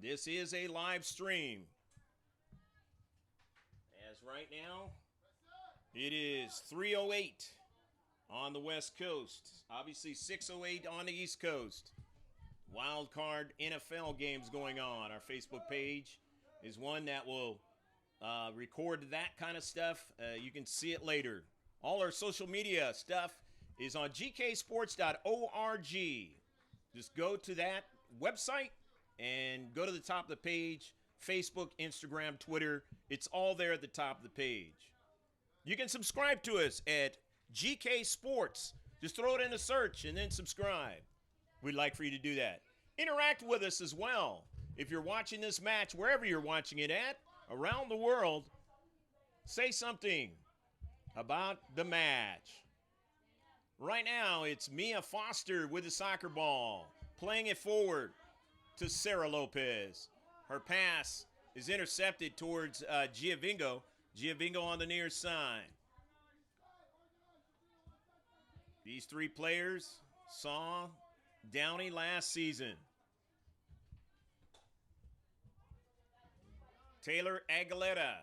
This is a live stream. As right now, it is 3:08 on the West Coast. Obviously 6:08 on the East Coast. Wild card NFL games going on. Our Facebook page is one that will record that kind of stuff. You can see it later. All our social media stuff is on gksports.org. Just go to that website and go to the top of the page. Facebook, Instagram, Twitter. It's all there at the top of the page. You can subscribe to us at GK Sports. Just throw it in the search and then subscribe. We'd like for you to do that. Interact with us as well. If you're watching this match, wherever you're watching it at, around the world, say something about the match. Right now, it's Mia Foster with the soccer ball, playing it forward to Sarah Lopez. Her pass is intercepted towards Giovingo. Giovingo on the near side. These three players saw Downey last season. Taylor Aguilera.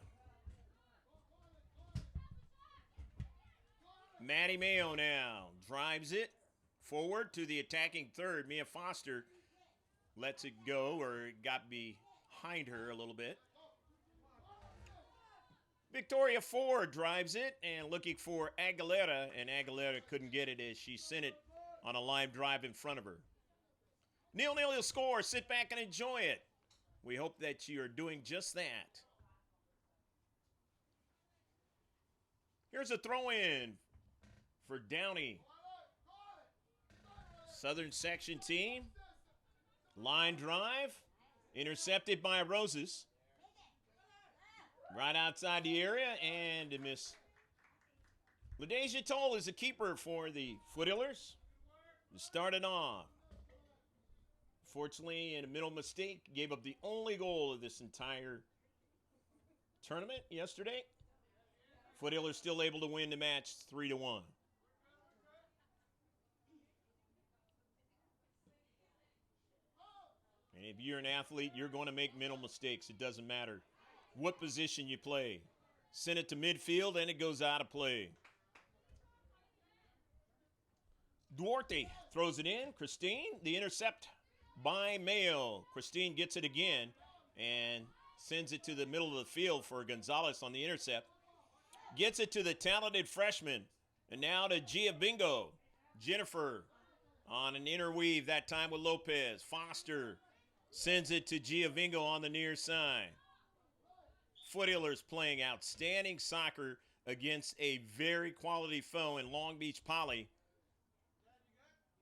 Maddie Mayo now drives it forward to the attacking third. Mia Foster lets it go, or it got behind her a little bit. Victoria Ford drives it and looking for Aguilera, and Aguilera couldn't get it as she sent it on a line drive in front of her. 0-0 you'll score. Sit back and enjoy it. We hope that you are doing just that. Here's a throw-in for Downey. Southern section team. Line drive. Intercepted by Roses. Right outside the area, and a miss. LaDeja Toll is the keeper for the Foothillers. Started off. Fortunately, in a middle mistake, gave up the only goal of this entire tournament yesterday. Foothillers still able to win the match 3-1. And if you're an athlete, you're going to make mental mistakes. It doesn't matter what position you play. Send it to midfield, and it goes out of play. Duarte throws it in. Christine, the intercept by Mayo. Christine gets it again and sends it to the middle of the field for Gonzalez on the intercept. Gets it to the talented freshman. And now to Giovingo. Jennifer on an interweave, that time with Lopez. Foster sends it to Giovingo on the near side. Foothillers playing outstanding soccer against a very quality foe in Long Beach Poly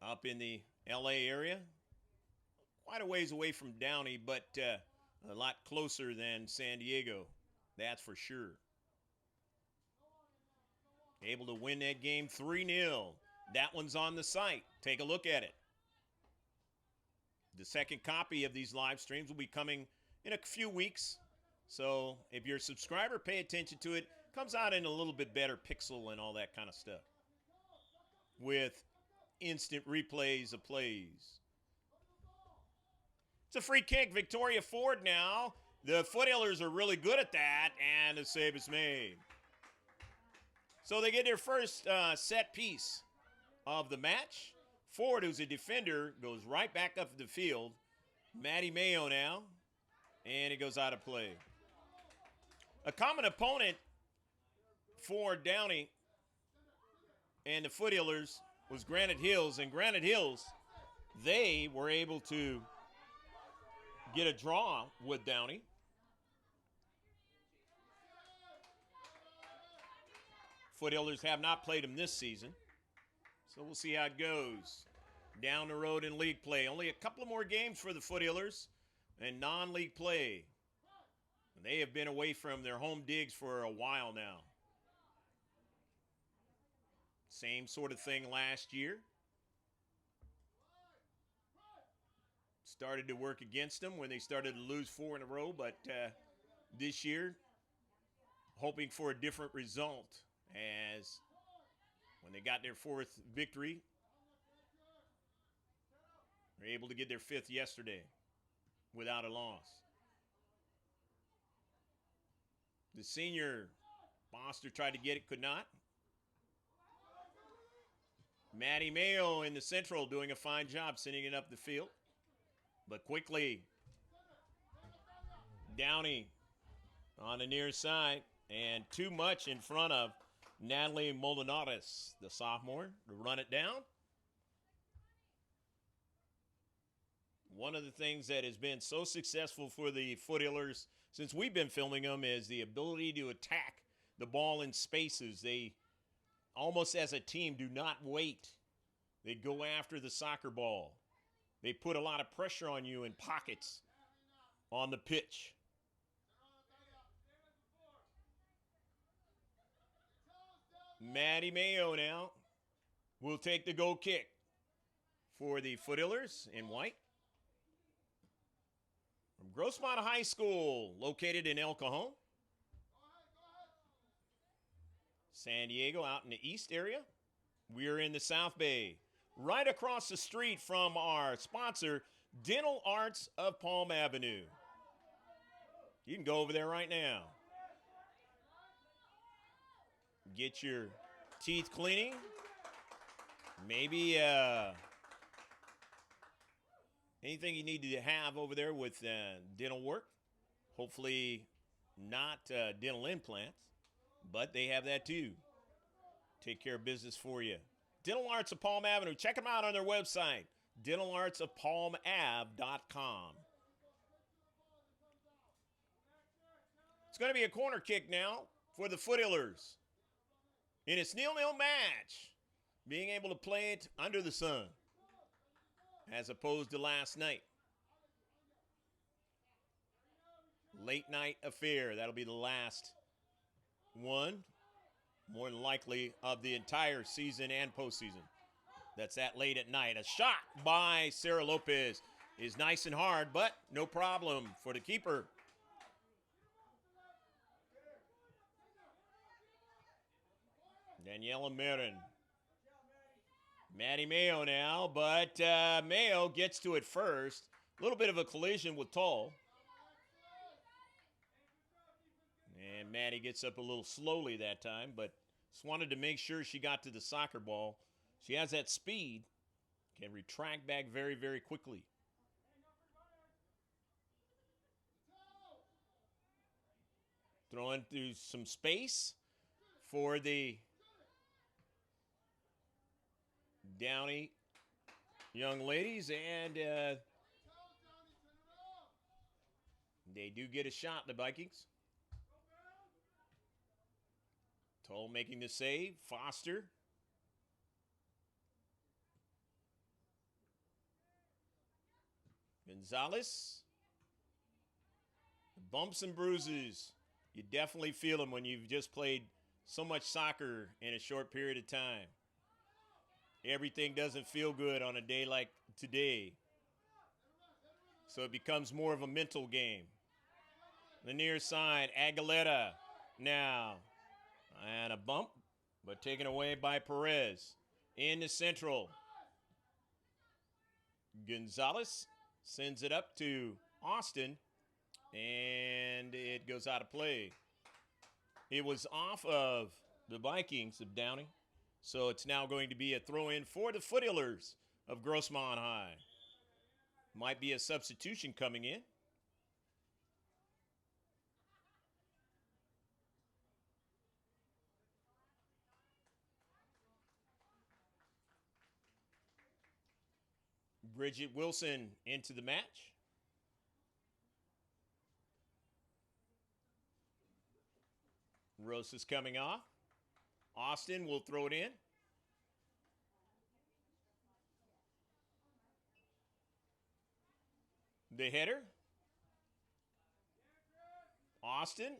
up in the LA area. Quite a ways away from Downey, but a lot closer than San Diego, that's for sure. Able to win that game 3-0. That one's on the site. Take a look at it. The second copy of these live streams will be coming in a few weeks. So if you're a subscriber, pay attention to it. Comes out in a little bit better pixel and all that kind of stuff, with instant replays of plays. It's a free kick. Victoria Ford now. The Foothillers are really good at that, and the save is made. So they get their first set piece of the match. Ford, who's a defender, goes right back up the field. Maddie Mayo now, and it goes out of play. A common opponent for Downey and the Foothillers was Granite Hills. And Granite Hills, they were able to get a draw with Downey. Foothillers have not played them this season. So we'll see how it goes down the road in league play. Only a couple more games for the Foothillers and non-league play. They have been away from their home digs for a while now. Same sort of thing last year. Started to work against them when they started to lose 4 in a row, but this year, hoping for a different result, as when they got their 4th victory, they were able to get their 5th yesterday. without a loss. The senior, Foster tried to get it, could not. Maddie Mayo in the central doing a fine job sending it up the field. But quickly, Downey on the near side, and too much in front of Natalie Molinares, the sophomore, to run it down. One of the things that has been so successful for the Foothillers since we've been filming them is the ability to attack the ball in spaces. They, almost as a team, do not wait. They go after the soccer ball. They put a lot of pressure on you in pockets on the pitch. Maddie Mayo now will take the goal kick for the Foothillers in white. From Grossmont High School, located in El Cajon. San Diego out in the east area. We're in the South Bay, right across the street from our sponsor, Dental Arts of Palm Avenue. You can go over there right now. Get your teeth cleaning. Maybe anything you need to have over there with dental work. Hopefully not dental implants, but they have that too. Take care of business for you. Dental Arts of Palm Avenue. Check them out on their website, dentalartsofpalmav.com. It's going to be a corner kick now for the Foothillers in its 0-0 match, being able to play it under the sun as opposed to last night. Late night affair. That'll be the last one, more than likely, of the entire season and postseason. That's that late at night. A shot by Sarah Lopez is nice and hard, but no problem for the keeper. Daniela Marin. Maddie Mayo now, but Mayo gets to it first. A little bit of a collision with Tull. And Maddie gets up a little slowly that time, but just wanted to make sure she got to the soccer ball. She has that speed, can retract back very, very quickly. Throwing through some space for the Downey young ladies, and they do get a shot, the Vikings. Toll making the save. Foster. Gonzalez. Bumps and bruises. You definitely feel them when you've just played so much soccer in a short period of time. Everything doesn't feel good on a day like today. So it becomes more of a mental game. The near side, Aguilera now. And a bump, but taken away by Perez. In the central. Gonzalez sends it up to Austin, and it goes out of play. It was off of the Vikings of Downey, so it's now going to be a throw-in for the Foothillers of Grossmont High. Might be a substitution coming in. Bridget Wilson into the match. Rose is coming off. Austin will throw it in. The header. Austin.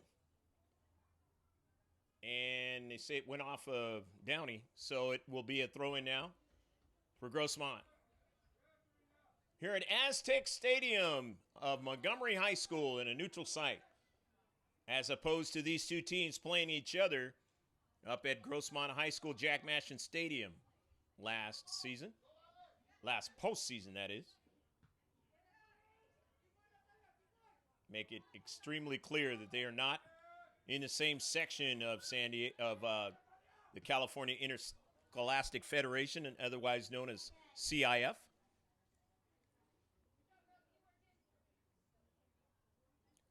And they say it went off of Downey, so it will be a throw-in now for Grossmont. Here at Aztec Stadium of Montgomery High School in a neutral site, as opposed to these two teams playing each other up at Grossmont High School Jack Mashin Stadium last season. Last postseason, that is. make it extremely clear that they are not in the same section of the California Interscholastic Federation, and otherwise known as CIF.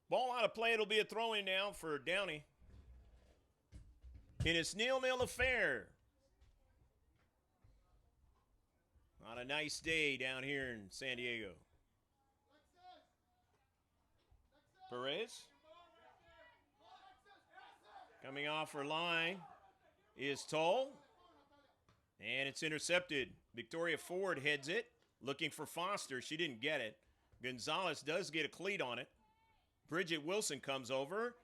Ball out of play. It'll be a throw-in now for Downey. And it's 0-0 affair. On a nice day down here in San Diego. Perez. Coming off her line is Toll. And it's intercepted. Victoria Ford heads it, looking for Foster. She didn't get it. Gonzalez does get a cleat on it. Bridget Wilson comes over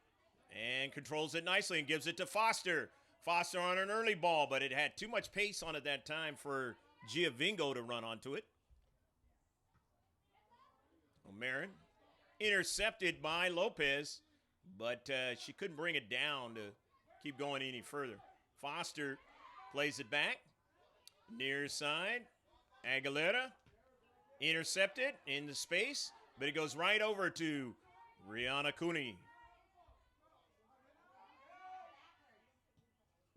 and controls it nicely and gives it to Foster. Foster on an early ball, but it had too much pace on it that time for Giovingo to run onto it. O'Marin intercepted by Lopez, but she couldn't bring it down to keep going any further. Foster plays it back. Near side. Aguilera intercepted in the space, but it goes right over to Rihanna Cooney.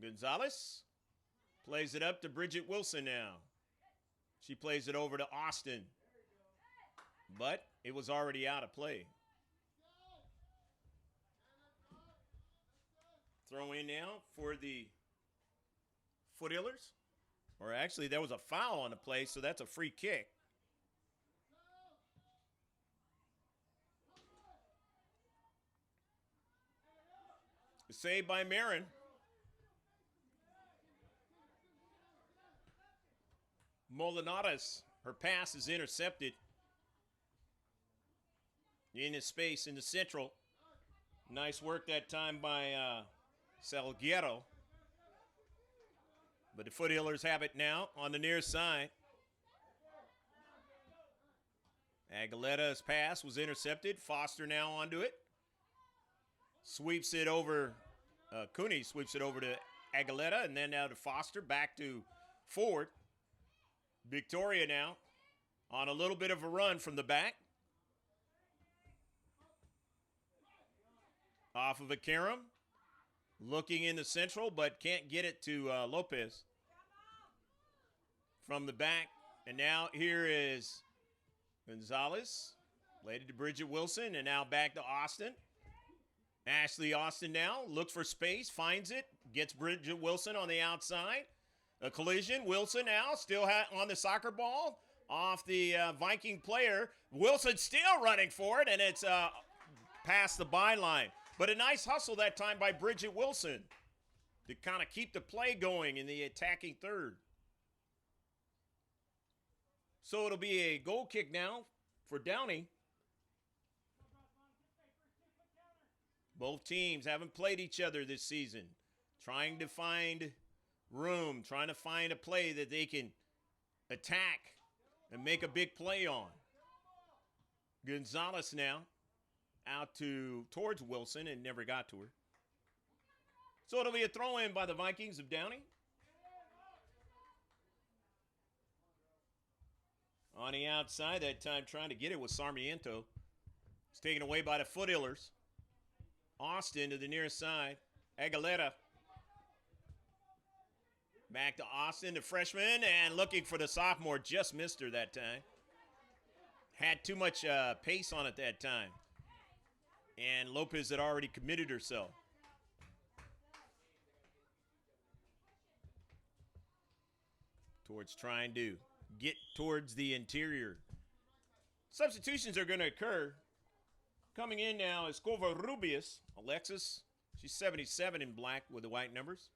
Gonzalez plays it up to Bridget Wilson now. She plays it over to Austin, but it was already out of play. Throw in now for the Foothillers. Or actually, there was a foul on the play, so that's a free kick. Saved by Marin. Molinares, her pass is intercepted. In the space in the central. Nice work that time by Salguero. But the Foothillers have it now on the near side. Aguilera's pass was intercepted. Foster now onto it. Sweeps it over. Cooney sweeps it over to Aguilera, and then now to Foster. Back to Ford. Victoria now on a little bit of a run from the back. Off of a Karam. Looking in the central, but can't get it to Lopez. From the back. And now here is Gonzalez. Played it to Bridget Wilson, and now back to Austin. Ashley Austin now looks for space, finds it, gets Bridget Wilson on the outside. A collision. Wilson now still on the soccer ball. Off the Viking player. Wilson still running for it, and it's past the byline. But a nice hustle that time by Bridget Wilson to kind of keep the play going in the attacking third. So it'll be a goal kick now for Downey. Both teams haven't played each other this season. Trying to find room, trying to find a play that they can attack and make a big play on. Gonzalez now out towards Wilson and never got to her. So it'll be a throw-in by the Vikings of Downey. On the outside, that time trying to get it was Sarmiento. It's taken away by the Foothillers. Austin to the near side. Aguilera. Back to Austin, the freshman, and looking for the sophomore. Just missed her that time. Had too much pace on it that time. And Lopez had already committed herself. Towards trying to get towards the interior. Substitutions are going to occur. Coming in now is Covarrubias. Alexis, she's 77 in black with the white numbers.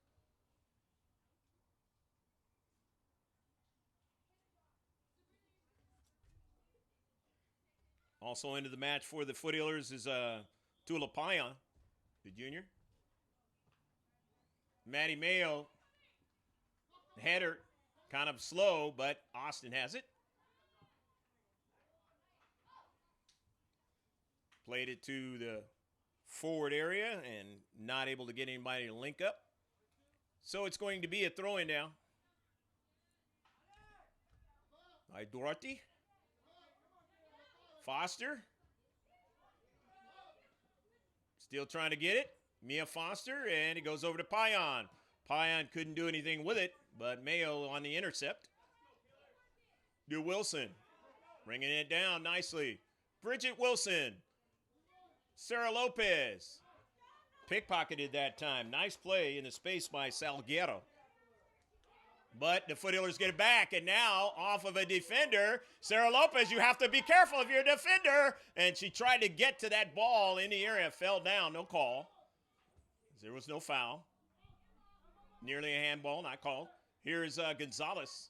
Also into the match for the Foothillers is Tulapaya, the junior. Maddie Mayo, header, kind of slow, but Austin has it. Played it to the forward area and not able to get anybody to link up. So it's going to be a throw-in now. By Duarte. Foster. Still trying to get it. Mia Foster, and it goes over to Payan. Payan couldn't do anything with it, but Mayo on the intercept. To Wilson. Bringing it down nicely. Bridget Wilson. Sarah Lopez. Pickpocketed that time. Nice play in the space by Salguero. But the Foothillers get it back, and now off of a defender. Sarah Lopez, you have to be careful if you're a defender. And she tried to get to that ball in the area, fell down, no call. There was no foul. Nearly a handball, not called. Here's Gonzalez.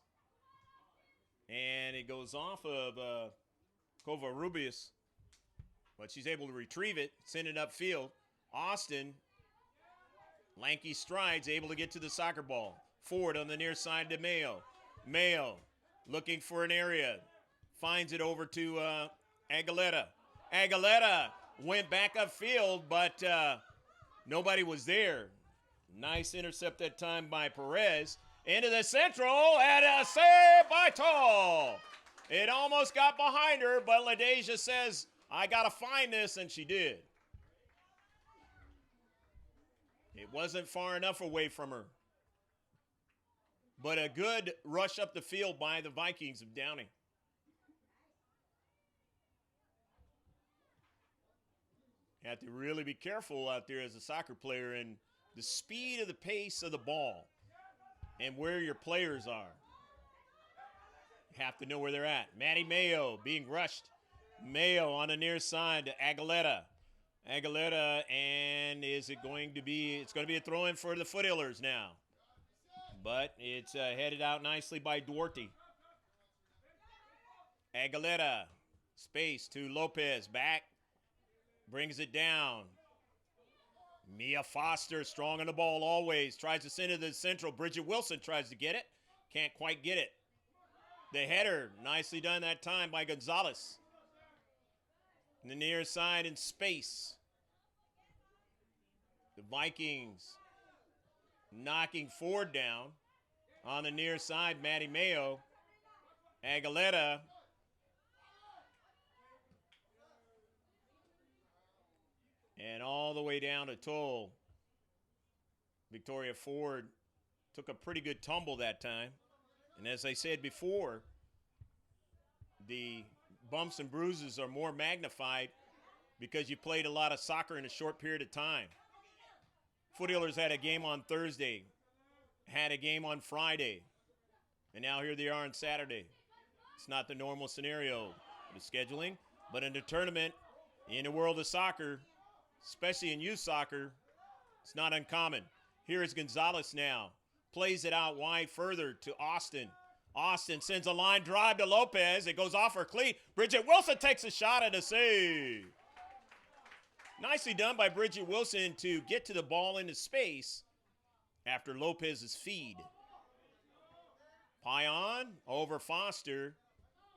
And it goes off of Covarrubias. But she's able to retrieve it, send it upfield. Austin, lanky strides, able to get to the soccer ball. Forward on the near side to Mayo. Mayo looking for an area. Finds it over to Aguilera. Aguilera went back upfield, but nobody was there. Nice intercept that time by Perez. Into the central, and a save by Toll. It almost got behind her, but LaDeja says, I got to find this, and she did. It wasn't far enough away from her. But a good rush up the field by the Vikings of Downey. You have to really be careful out there as a soccer player and the speed of the pace of the ball and where your players are. You have to know where they're at. Maddie Mayo being rushed. Mayo on the near side to Aguilera. Aguilera, and is it going to be, it's going to be a throw-in for the Foothillers now. But it's headed out nicely by Duarte. Aguilera, space to Lopez, back, brings it down. Mia Foster, strong on the ball always, tries to send it to the central. Bridget Wilson tries to get it, can't quite get it. The header, nicely done that time by Gonzalez. In the near side in space. The Vikings knocking Ford down. On the near side, Maddie Mayo. Aguilera. And all the way down to Toll. Victoria Ford took a pretty good tumble that time. And as I said before, the bumps and bruises are more magnified because you played a lot of soccer in a short period of time. Foothillers had a game on Thursday, had a game on Friday, and now here they are on Saturday. It's not the normal scenario of the scheduling, but in the tournament, in the world of soccer, especially in youth soccer, it's not uncommon. Here is Gonzalez now. Plays it out wide further to Austin. Austin sends a line drive to Lopez. It goes off her cleat. Bridget Wilson takes a shot at a save. Nicely done by Bridget Wilson to get to the ball into space after Lopez's feed. Payan over Foster.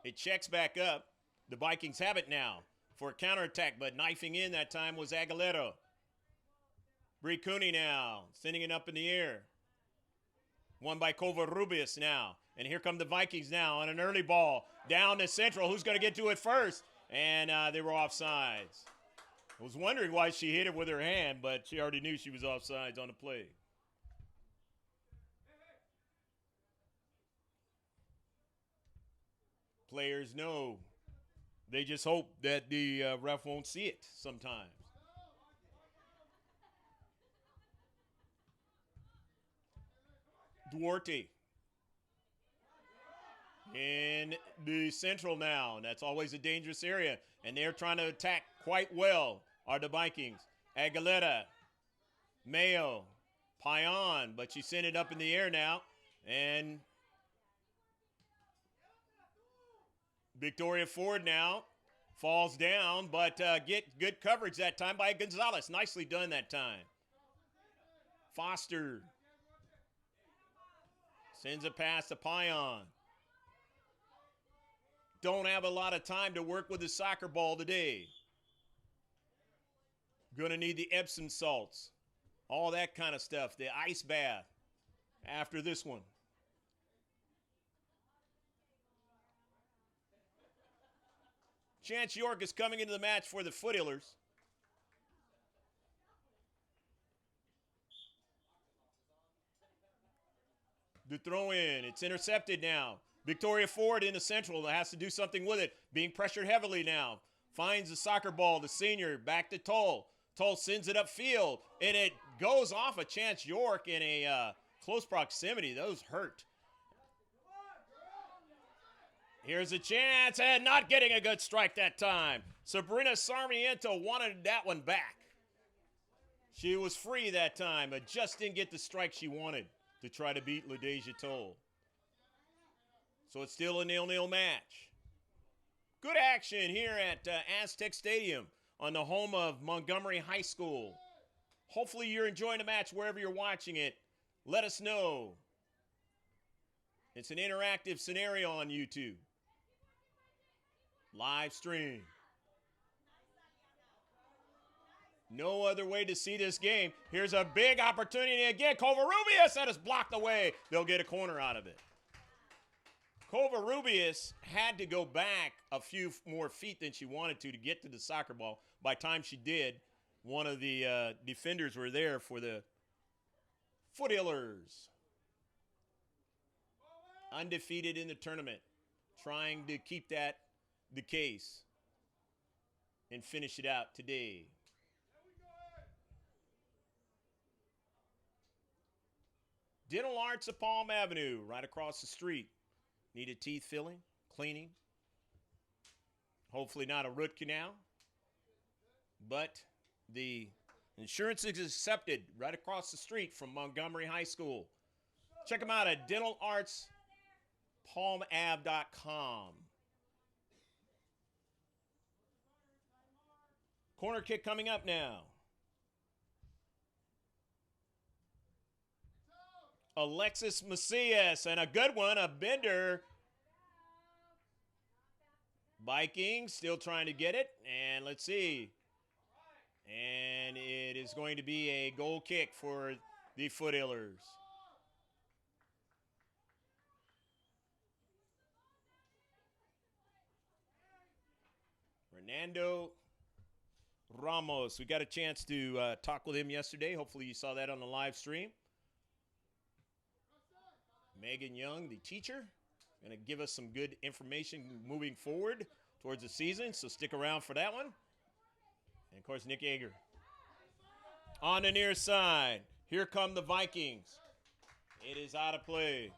It checks back up. The Vikings have it now for a counterattack, but knifing in that time was Aguilera. Bree Cooney now, sending it up in the air. Won by Covarrubias now. And here come the Vikings now on an early ball. Down to central. Who's going to get to it first? And they were offsides. I was wondering why she hit it with her hand, but she already knew she was offsides on the play. Players know. They just hope that the ref won't see it sometimes. Duarte in the central now, and that's always a dangerous area. And they're trying to attack quite well, are the Vikings. Aguilera, Mayo, Payan, but she sent it up in the air now. And Victoria Ford now falls down, but get good coverage that time by Gonzalez. Nicely done that time. Foster sends a pass to Payan. Don't have a lot of time to work with the soccer ball today. Gonna need the Epsom salts. All that kind of stuff. The ice bath after this one. Chance York is coming into the match for the Foothillers. The throw in. It's intercepted now. Victoria Ford in the central has to do something with it. Being pressured heavily now. Finds the soccer ball. The senior back to Toll. Toll sends it upfield. And it goes off of Chance York in a close proximity. Those hurt. Here's a chance. And not getting a good strike that time. Sabrina Sarmiento wanted that one back. She was free that time, but just didn't get the strike she wanted to try to beat LaDeja Toll. So it's still a 0-0 match. Good action here at Aztec Stadium on the home of Montgomery High School. Hopefully you're enjoying the match wherever you're watching it. Let us know. It's an interactive scenario on YouTube. Live stream. No other way to see this game. Here's a big opportunity again. Covarrubias, that is blocked away. They'll get a corner out of it. Covarrubias had to go back a few more feet than she wanted to get to the soccer ball. By the time she did, one of the defenders were there for the Foothillers. Undefeated in the tournament. Trying to keep that the case and finish it out today. Dental Arts of Palm Avenue, right across the street. Needed teeth filling, cleaning. Hopefully not a root canal. But the insurance is accepted right across the street from Montgomery High School. Check them out at dentalartspalmave.com. Corner kick coming up now. Alexis Macias, and a good one, a bender. Vikings still trying to get it, and let's see. And it is going to be a goal kick for the Foothillers. Fernando Ramos, we got a chance to talk with him yesterday. Hopefully you saw that on the live stream. Megan Young, the teacher, going to give us some good information moving forward towards the season, so stick around for that one. And, of course, Nick Yeager. On the near side, here come the Vikings. It is out of play.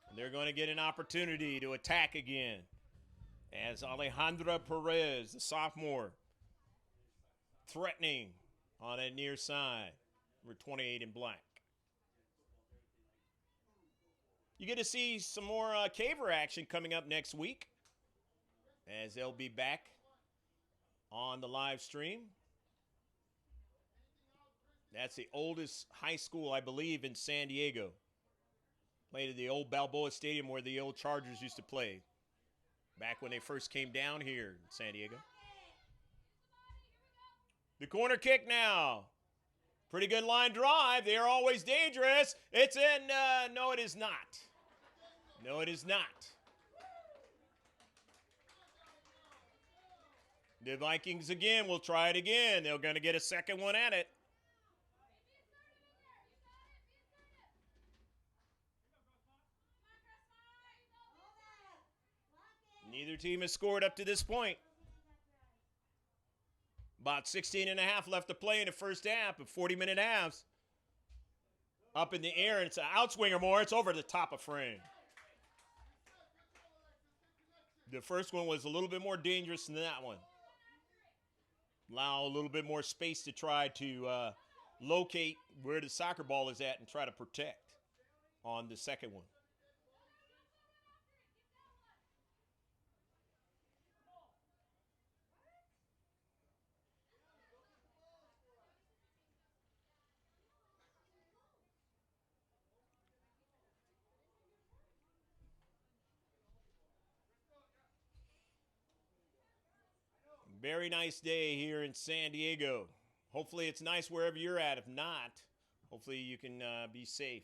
And they're going to get an opportunity to attack again as Alejandra Perez, the sophomore, threatening on that near side, number 28 in black. You get to see some more caver action coming up next week as they'll be back on the live stream. That's the oldest high school, I believe, in San Diego. Played at the old Balboa Stadium where the old Chargers used to play back when they first came down here in San Diego. The corner kick now. Pretty good line drive. They are always dangerous. It's in. No, it is not. No, it is not. The Vikings again will try it again. They're going to get a second one at it. Neither team has scored up to this point. About 16 and a half left to play in the first half of 40-minute halves. Up in the air, and it's an outswinger more. It's over the top of frame. The first one was a little bit more dangerous than that one. Allow a little bit more space to try to locate where the soccer ball is at and try to protect on the second one. Very nice day here in San Diego. Hopefully it's nice wherever you're at. If not, hopefully you can be safe.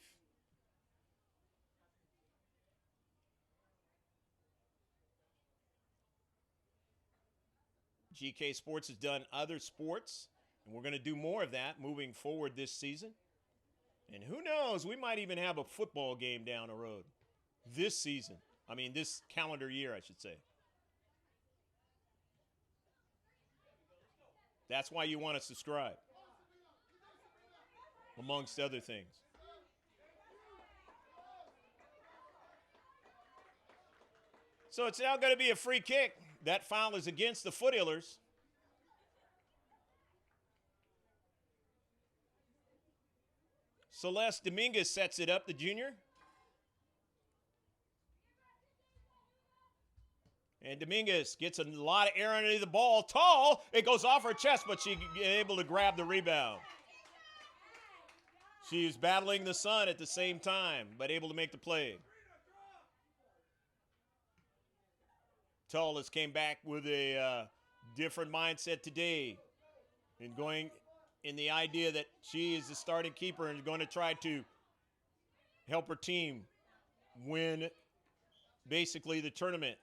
GK Sports has done other sports, and we're going to do more of that moving forward this season. And who knows, we might even have a football game down the road this season. I mean, this calendar year, I should say. That's why you want to subscribe, amongst other things. So it's now going to be a free kick. That foul is against the Foothillers. Celeste Dominguez sets it up, the junior. And Dominguez gets a lot of air underneath the ball. Tall. It goes off her chest, but she's able to grab the rebound. She's battling the sun at the same time, but able to make the play. Tullis came back with a different mindset today and going in the idea that she is the starting keeper and going to try to help her team win basically the tournament.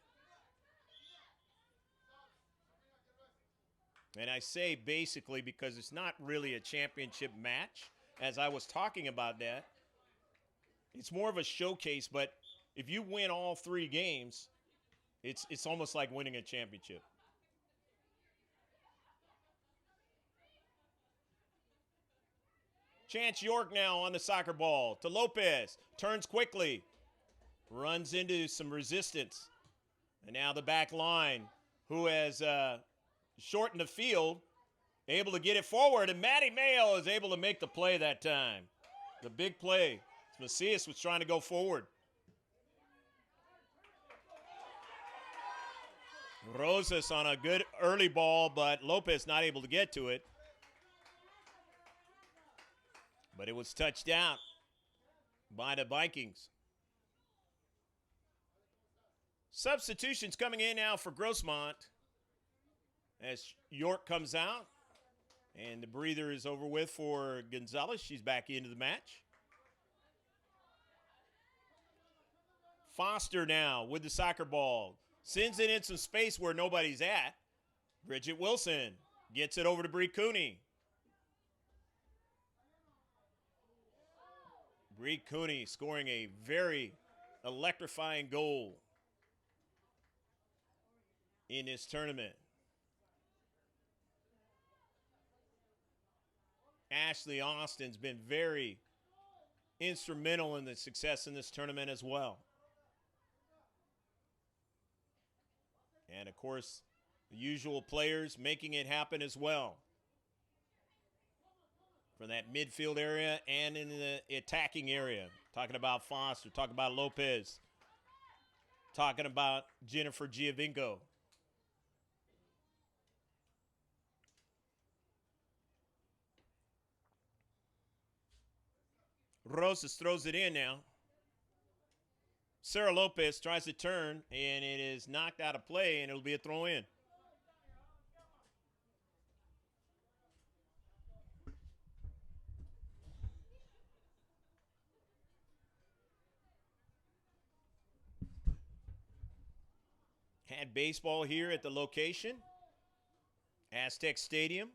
And I say basically because it's not really a championship match, as I was talking about that. It's more of a showcase, but if you win all 3 games, it's almost like winning a championship. Chance York now on the soccer ball to Lopez. Turns quickly. Runs into some resistance. And now the back line, who has shortened the field, able to get it forward. And Maddie Mayo is able to make the play that time. The big play. Macias was trying to go forward. Rosas on a good early ball, but Lopez not able to get to it. But it was touched out by the Vikings. Substitutions coming in now for Grossmont as York comes out. And the breather is over with for Gonzalez. She's back into the match. Foster now with the soccer ball. Sends it in some space where nobody's at. Bridget Wilson gets it over to Bree Cooney. Bree Cooney scoring a very electrifying goal in this tournament. Ashley Austin's been very instrumental in the success in this tournament as well. And, of course, the usual players making it happen as well. From that midfield area and in the attacking area. Talking about Foster, talking about Lopez, talking about Jennifer Giovinco. Rosas throws it in now. Sarah Lopez tries to turn, and it is knocked out of play, and it'll be a throw-in. Had baseball here at the location, Aztec Stadium.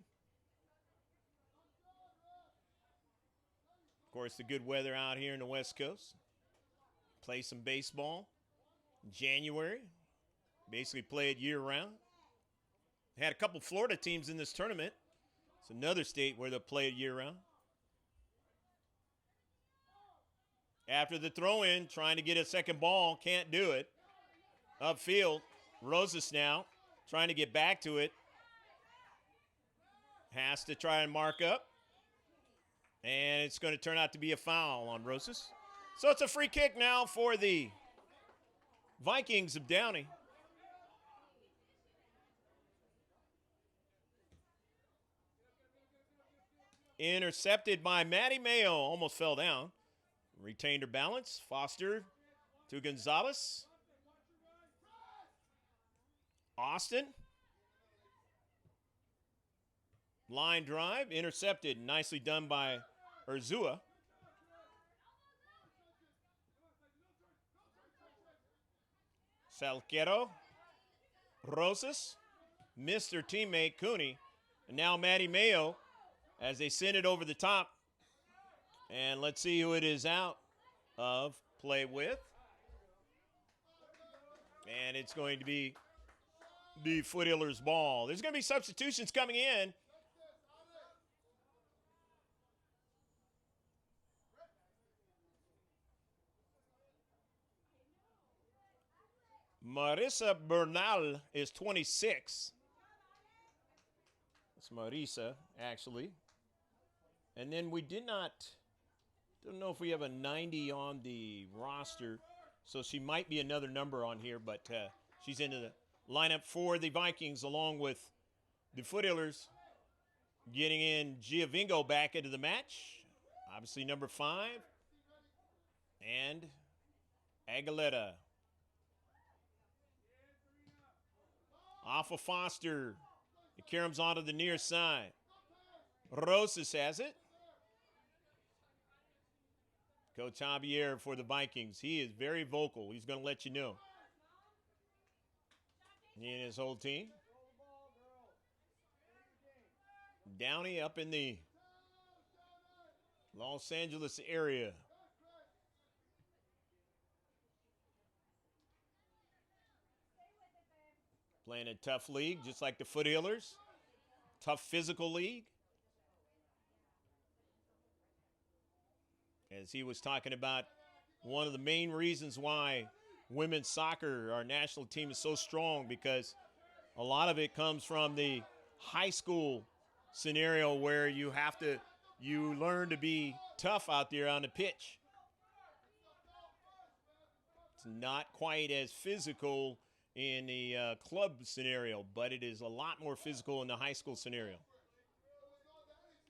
Of course, the good weather out here in the West Coast. Play some baseball in January. Basically play it year-round. Had a couple Florida teams in this tournament. It's another state where they'll play it year-round. After the throw-in, trying to get a second ball, can't do it. Upfield, Rosas now trying to get back to it. Has to try and mark up. And it's going to turn out to be a foul on Rosas. So it's a free kick now for the Vikings of Downey. Intercepted by Maddie Mayo. Almost fell down. Retained her balance. Foster to Gonzalez. Austin. Line drive. Intercepted. Nicely done by Urzua. Salquero, Rosas, missed her teammate Cooney, and now Maddie Mayo as they send it over the top And let's see who it is out of play with. And it's going to be the Foothillers ball. There's going to be substitutions coming in. Marissa Bernal is 26. That's Marisa, actually. And then we don't know if we have a 90 on the roster, so she might be another number on here, but she's into the lineup for the Vikings along with the Foothillers. Getting in Giovingo back into the match. Obviously number 5. And Aguilera. Off of Foster. It caroms onto the near side. Rosas has it. Coach Javier for the Vikings. He is very vocal. He's going to let you know. He and his whole team. Downey up in the Los Angeles area. Playing a tough league, just like the Foothillers. Tough physical league. As he was talking about, one of the main reasons why women's soccer, our national team, is so strong, because a lot of it comes from the high school scenario where you learn to be tough out there on the pitch. It's not quite as physical in the club scenario, but it is a lot more physical in the high school scenario.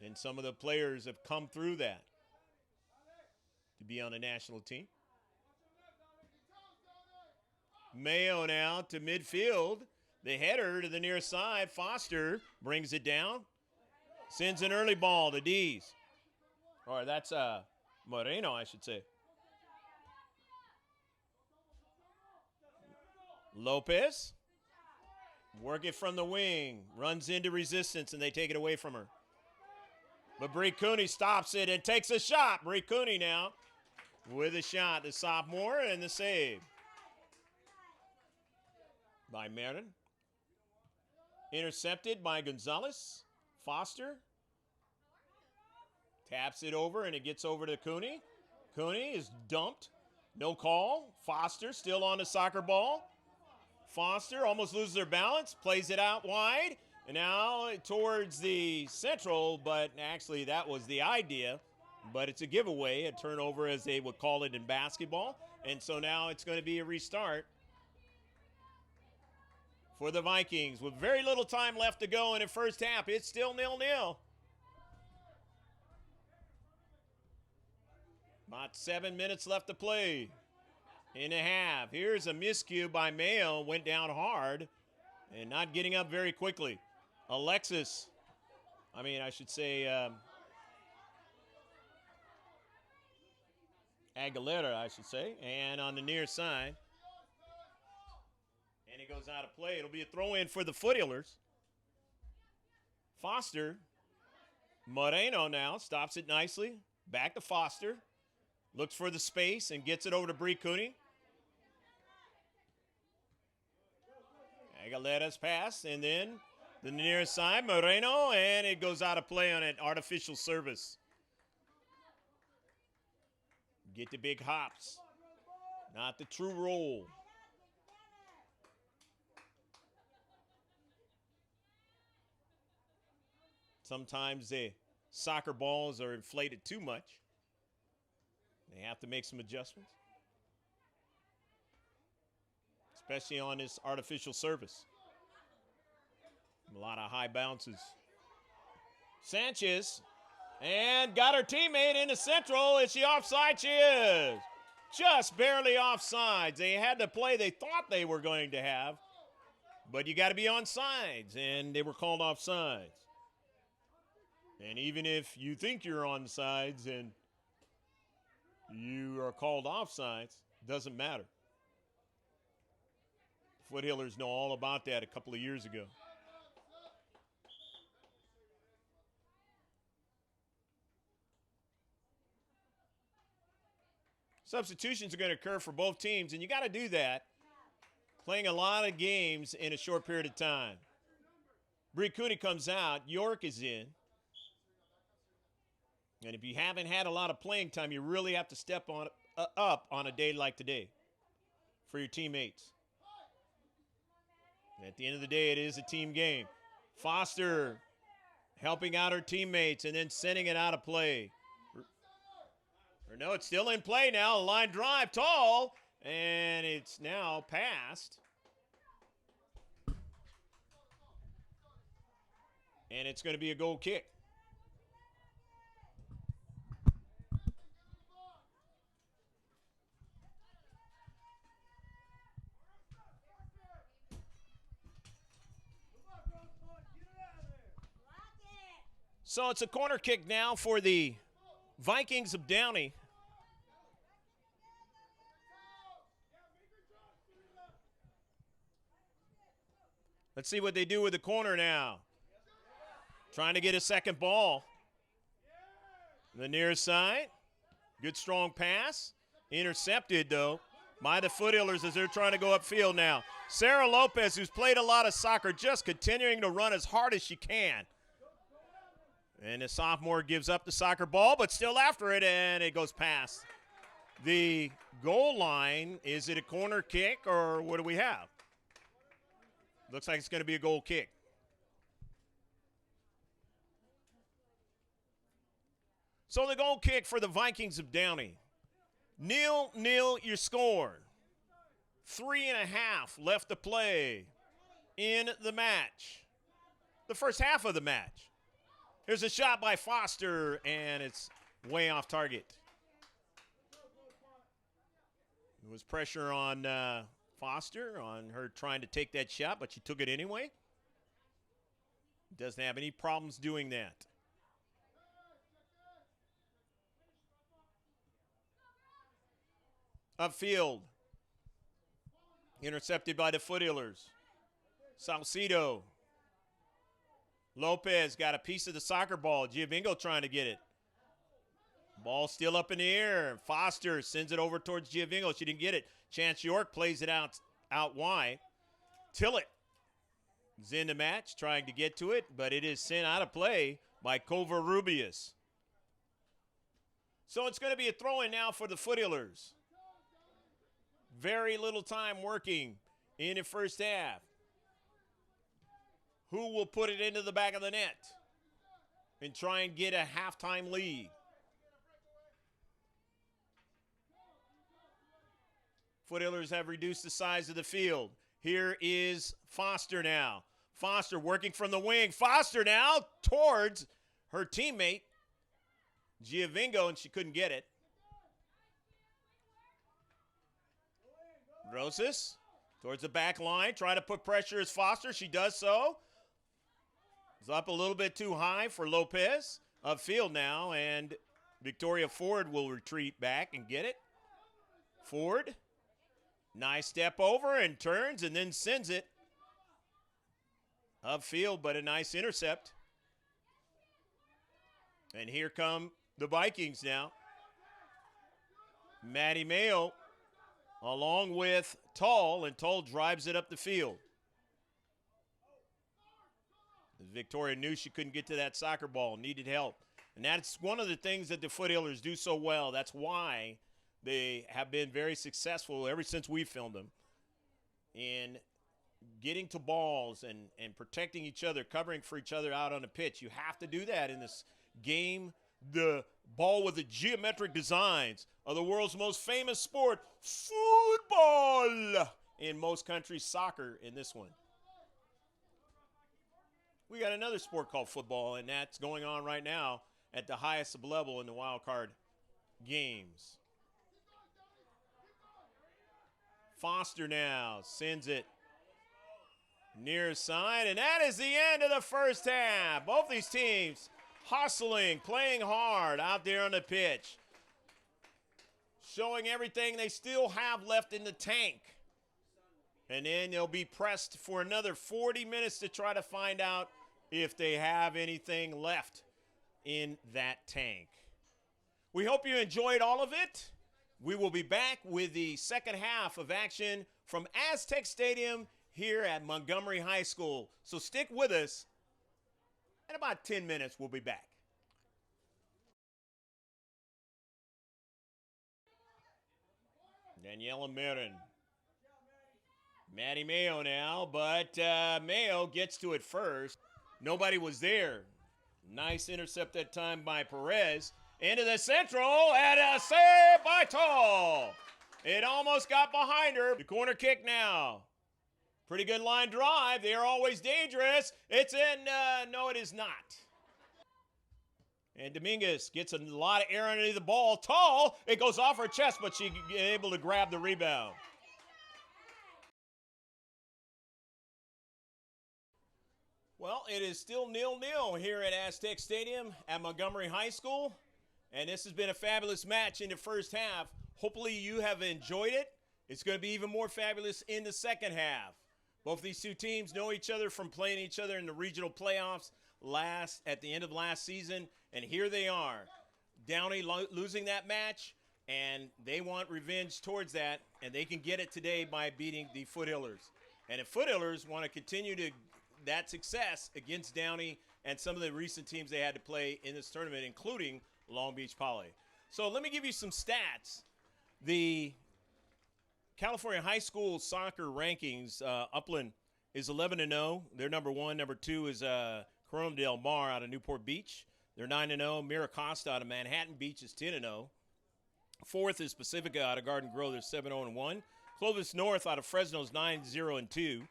And some of the players have come through that to be on the national team. Mayo now to midfield. The header to the near side. Foster brings it down. Sends an early ball to Dees. Or that's Moreno, I should say. Lopez. Work it from the wing. Runs into resistance, and they take it away from her. But Bree Cooney stops it and takes a shot. Bree Cooney now with a shot. The sophomore and the save by Meriden. Intercepted by Gonzalez. Foster taps it over, and it gets over to Cooney. Cooney is dumped. No call. Foster still on the soccer ball. Foster almost loses their balance. Plays it out wide. And now towards the central, but actually that was the idea. But it's a giveaway, a turnover as they would call it in basketball. And so now it's going to be a restart for the Vikings with very little time left to go in the first half. It's still 0-0. About 7 minutes left to play in a half. Here's a miscue by Mayo. Went down hard and not getting up very quickly. Aguilera, I should say. And on the near side. And it goes out of play. It'll be a throw-in for the Foothillers. Foster. Moreno now stops it nicely. Back to Foster. Looks for the space and gets it over to Bree Cooney. Aguilera's pass, and then the near side, Moreno, and it goes out of play on an artificial service. Get the big hops. Not the true roll. Sometimes the soccer balls are inflated too much. They have to make some adjustments, especially on this artificial surface. A lot of high bounces. Sanchez, and got her teammate in the central. Is she offside? She is. Just barely offsides. They had the play they thought they were going to have, but you got to be on sides, and they were called offsides. And even if you think you're on sides and you are called offsides, doesn't matter. Foothillers know all about that a couple of years ago. Substitutions are going to occur for both teams, and you got to do that, playing a lot of games in a short period of time. Bree Cooney comes out. York is in. And if you haven't had a lot of playing time, you really have to step up on a day like today for your teammates. And at the end of the day, it is a team game. Foster helping out her teammates and then sending it out of play. Or no, it's still in play now. A line drive, tall, and it's now passed. And it's going to be a goal kick. So it's a corner kick now for the Vikings of Downey. Let's see what they do with the corner now. Trying to get a second ball. The near side. Good strong pass. Intercepted, though, by the Foothillers as they're trying to go upfield now. Sarah Lopez, who's played a lot of soccer, just continuing to run as hard as she can. And the sophomore gives up the soccer ball, but still after it, and it goes past the goal line. Is it a corner kick, or what do we have? Looks like it's going to be a goal kick. So the goal kick for the Vikings of Downey. 0-0 your score. 3.5 left to play in the match. The first half of the match. There's a shot by Foster, and it's way off target. There was pressure on Foster, on her trying to take that shot, but she took it anyway. Doesn't have any problems doing that. Upfield. Intercepted by the Foothillers. Salcido. Lopez got a piece of the soccer ball. Giovingo trying to get it. Ball still up in the air. Foster sends it over towards Giovingo. She didn't get it. Chance York plays it out wide. Tillett is in the match, trying to get to it, but it is sent out of play by Covarrubias. So it's going to be a throw-in now for the Foothillers. Very little time working in the first half. Who will put it into the back of the net and try and get a halftime lead? Foothillers have reduced the size of the field. Here is Foster now. Foster working from the wing. Foster now towards her teammate, Giovingo, and she couldn't get it. Rosas towards the back line, trying to put pressure as Foster. She does so. It's up a little bit too high for Lopez. Upfield now, and Victoria Ford will retreat back and get it. Ford, nice step over and turns and then sends it upfield, but a nice intercept. And here come the Vikings now. Maddie Mayo along with Tull, and Tull drives it up the field. Victoria knew she couldn't get to that soccer ball, needed help. And that's one of the things that the Foothillers do so well. That's why they have been very successful ever since we filmed them in getting to balls and protecting each other, covering for each other out on the pitch. You have to do that in this game. The ball with the geometric designs of the world's most famous sport, football. In most countries, soccer in this one. We got another sport called football, and that's going on right now at the highest level in the wild card games. Foster now sends it near side, and that is the end of the first half. Both these teams hustling, playing hard out there on the pitch, showing everything they still have left in the tank. And then they'll be pressed for another 40 minutes to try to find out if they have anything left in that tank. We hope you enjoyed all of it. We will be back with the second half of action from Aztec Stadium here at Montgomery High School. So stick with us. In about 10 minutes, we'll be back. Daniela Marin. Maddie Mayo now, but Mayo gets to it first. Nobody was there. Nice intercept that time by Perez. Into the central, and a save by Tall. It almost got behind her. The corner kick now. Pretty good line drive. They are always dangerous. It's in. No, it is not. And Dominguez gets a lot of air underneath the ball. Tall. It goes off her chest, but she's able to grab the rebound. Well, it is still 0-0 here at Aztec Stadium at Montgomery High School. And this has been a fabulous match in the first half. Hopefully you have enjoyed it. It's going to be even more fabulous in the second half. Both these two teams know each other from playing each other in the regional playoffs at the end of last season. And here they are. Downey losing that match, and they want revenge towards that. And they can get it today by beating the Foothillers. And if Foothillers want to continue that success against Downey and some of the recent teams they had to play in this tournament, including Long Beach Poly. So let me give you some stats. The California high school soccer rankings, Upland is 11-0. They're number one. Number two is Corona Del Mar out of Newport Beach. They're 9-0. Miracosta out of Manhattan Beach is 10-0. Fourth is Pacifica out of Garden Grove. They're 7-0-1. Clovis North out of Fresno is 9-0-2.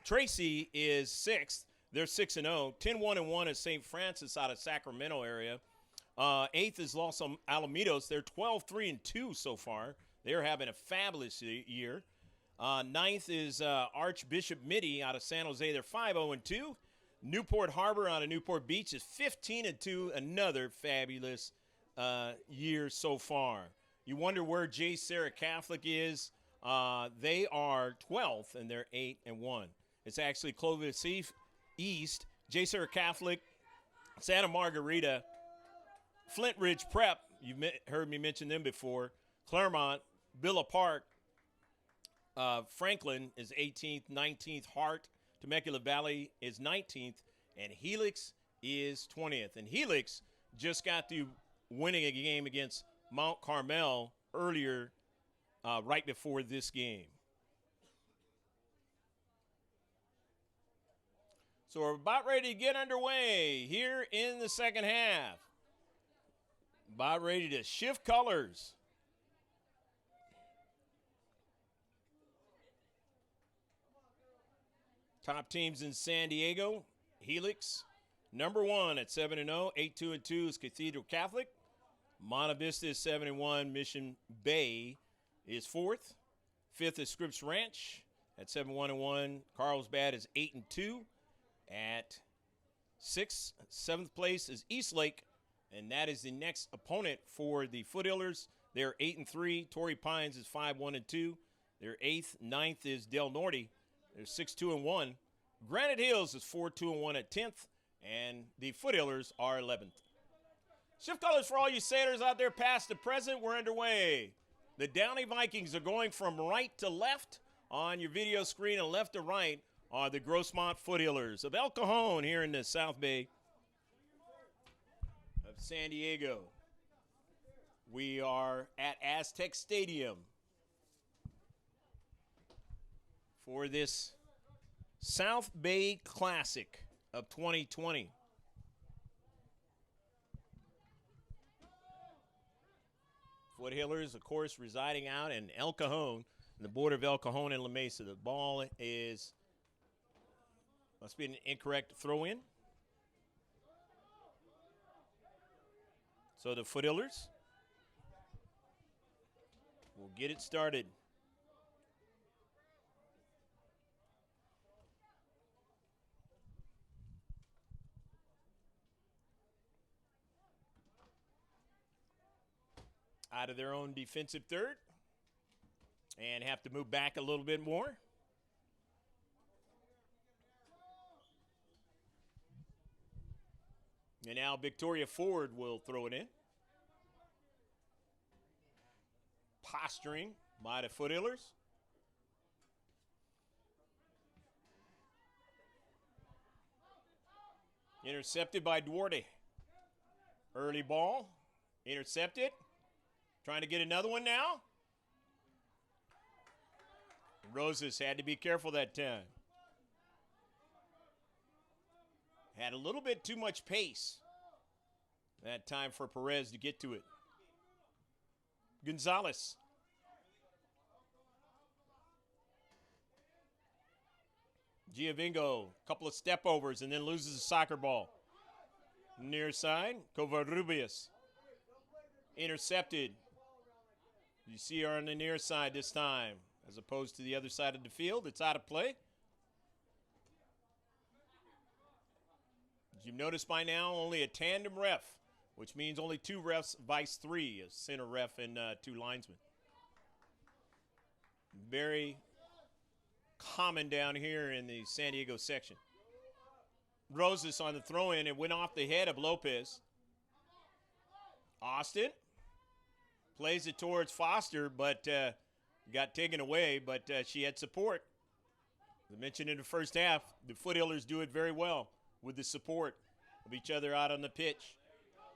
Tracy is sixth. They're 6-0. 10-1-1 is St. Francis out of Sacramento area. Eighth is Los Alamitos. They're 12-3-2 so far. They're having a fabulous year. Ninth is Archbishop Mitty out of San Jose. They're 5-0-2. Newport Harbor out of Newport Beach is 15-2. Another fabulous year so far. You wonder where J. Sarah Catholic is. They are 12th, and they're 8-1. It's actually Clovis East, J. Sarah Catholic, Santa Margarita, Flint Ridge Prep, you've heard me mention them before, Claremont, Villa Park, Franklin is 18th, 19th, Hart, Temecula Valley is 19th, and Helix is 20th. And Helix just got through winning a game against Mount Carmel earlier, right before this game. So we're about ready to get underway here in the second half. About ready to shift colors. Top teams in San Diego, Helix, number one at 7-0, 8-2-2 is Cathedral Catholic. Monta Vista is 7-1. Mission Bay is fourth. Fifth is Scripps Ranch at 7-1-1. Carlsbad is 8-2. At sixth, seventh place is Eastlake, and that is the next opponent for the Foothillers. They're 8-3. Torrey Pines is 5-1-2. They're eighth. Ninth is Del Norte. They're 6-2-1. Granite Hills is 4-2-1 at 10th, and the Foothillers are 11th. Shift colors for all you sailors out there, past to present. We're underway. The Downey Vikings are going from right to left on your video screen, and left to right are the Grossmont Foothillers of El Cajon here in the South Bay of San Diego. We are at Aztec Stadium for this South Bay Classic of 2020. Foothillers, of course, residing out in El Cajon, in the border of El Cajon and La Mesa. The ball must be an incorrect throw-in. So the Foothillers will get it started. Out of their own defensive third and have to move back a little bit more. And now Victoria Ford will throw it in. posturing by the Foothillers. Intercepted by Duarte. Early ball. Intercepted. Trying to get another one now. Roses had to be careful that time. Had a little bit too much pace that time for Perez to get to it. Gonzalez. Giovingo, couple of step overs and then loses the soccer ball. Near side, Covarrubias. Intercepted. You see her on the near side this time, as opposed to the other side of the field. It's out of play. As you've noticed by now, only a tandem ref, which means only 2 refs, vice 3, a center ref and 2 linesmen. Very common down here in the San Diego section. Rosas on the throw-in. It went off the head of Lopez. Austin plays it towards Foster, but got taken away, but she had support. As I mentioned in the first half, the Foothillers do it very well with the support of each other out on the pitch.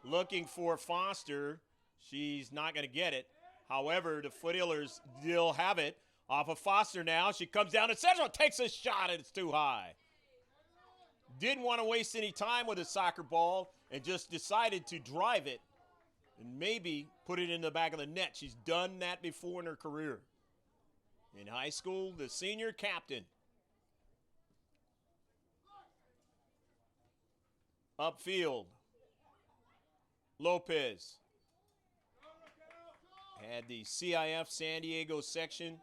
Looking for Foster. She's not going to get it. However, the Foothillers still have it. Off of Foster now. She comes down to central, takes a shot, and it's too high. Didn't want to waste any time with a soccer ball and just decided to drive it and maybe put it in the back of the net. She's done that before in her career. In high school, the senior captain. Upfield. Lopez had the CIF San Diego section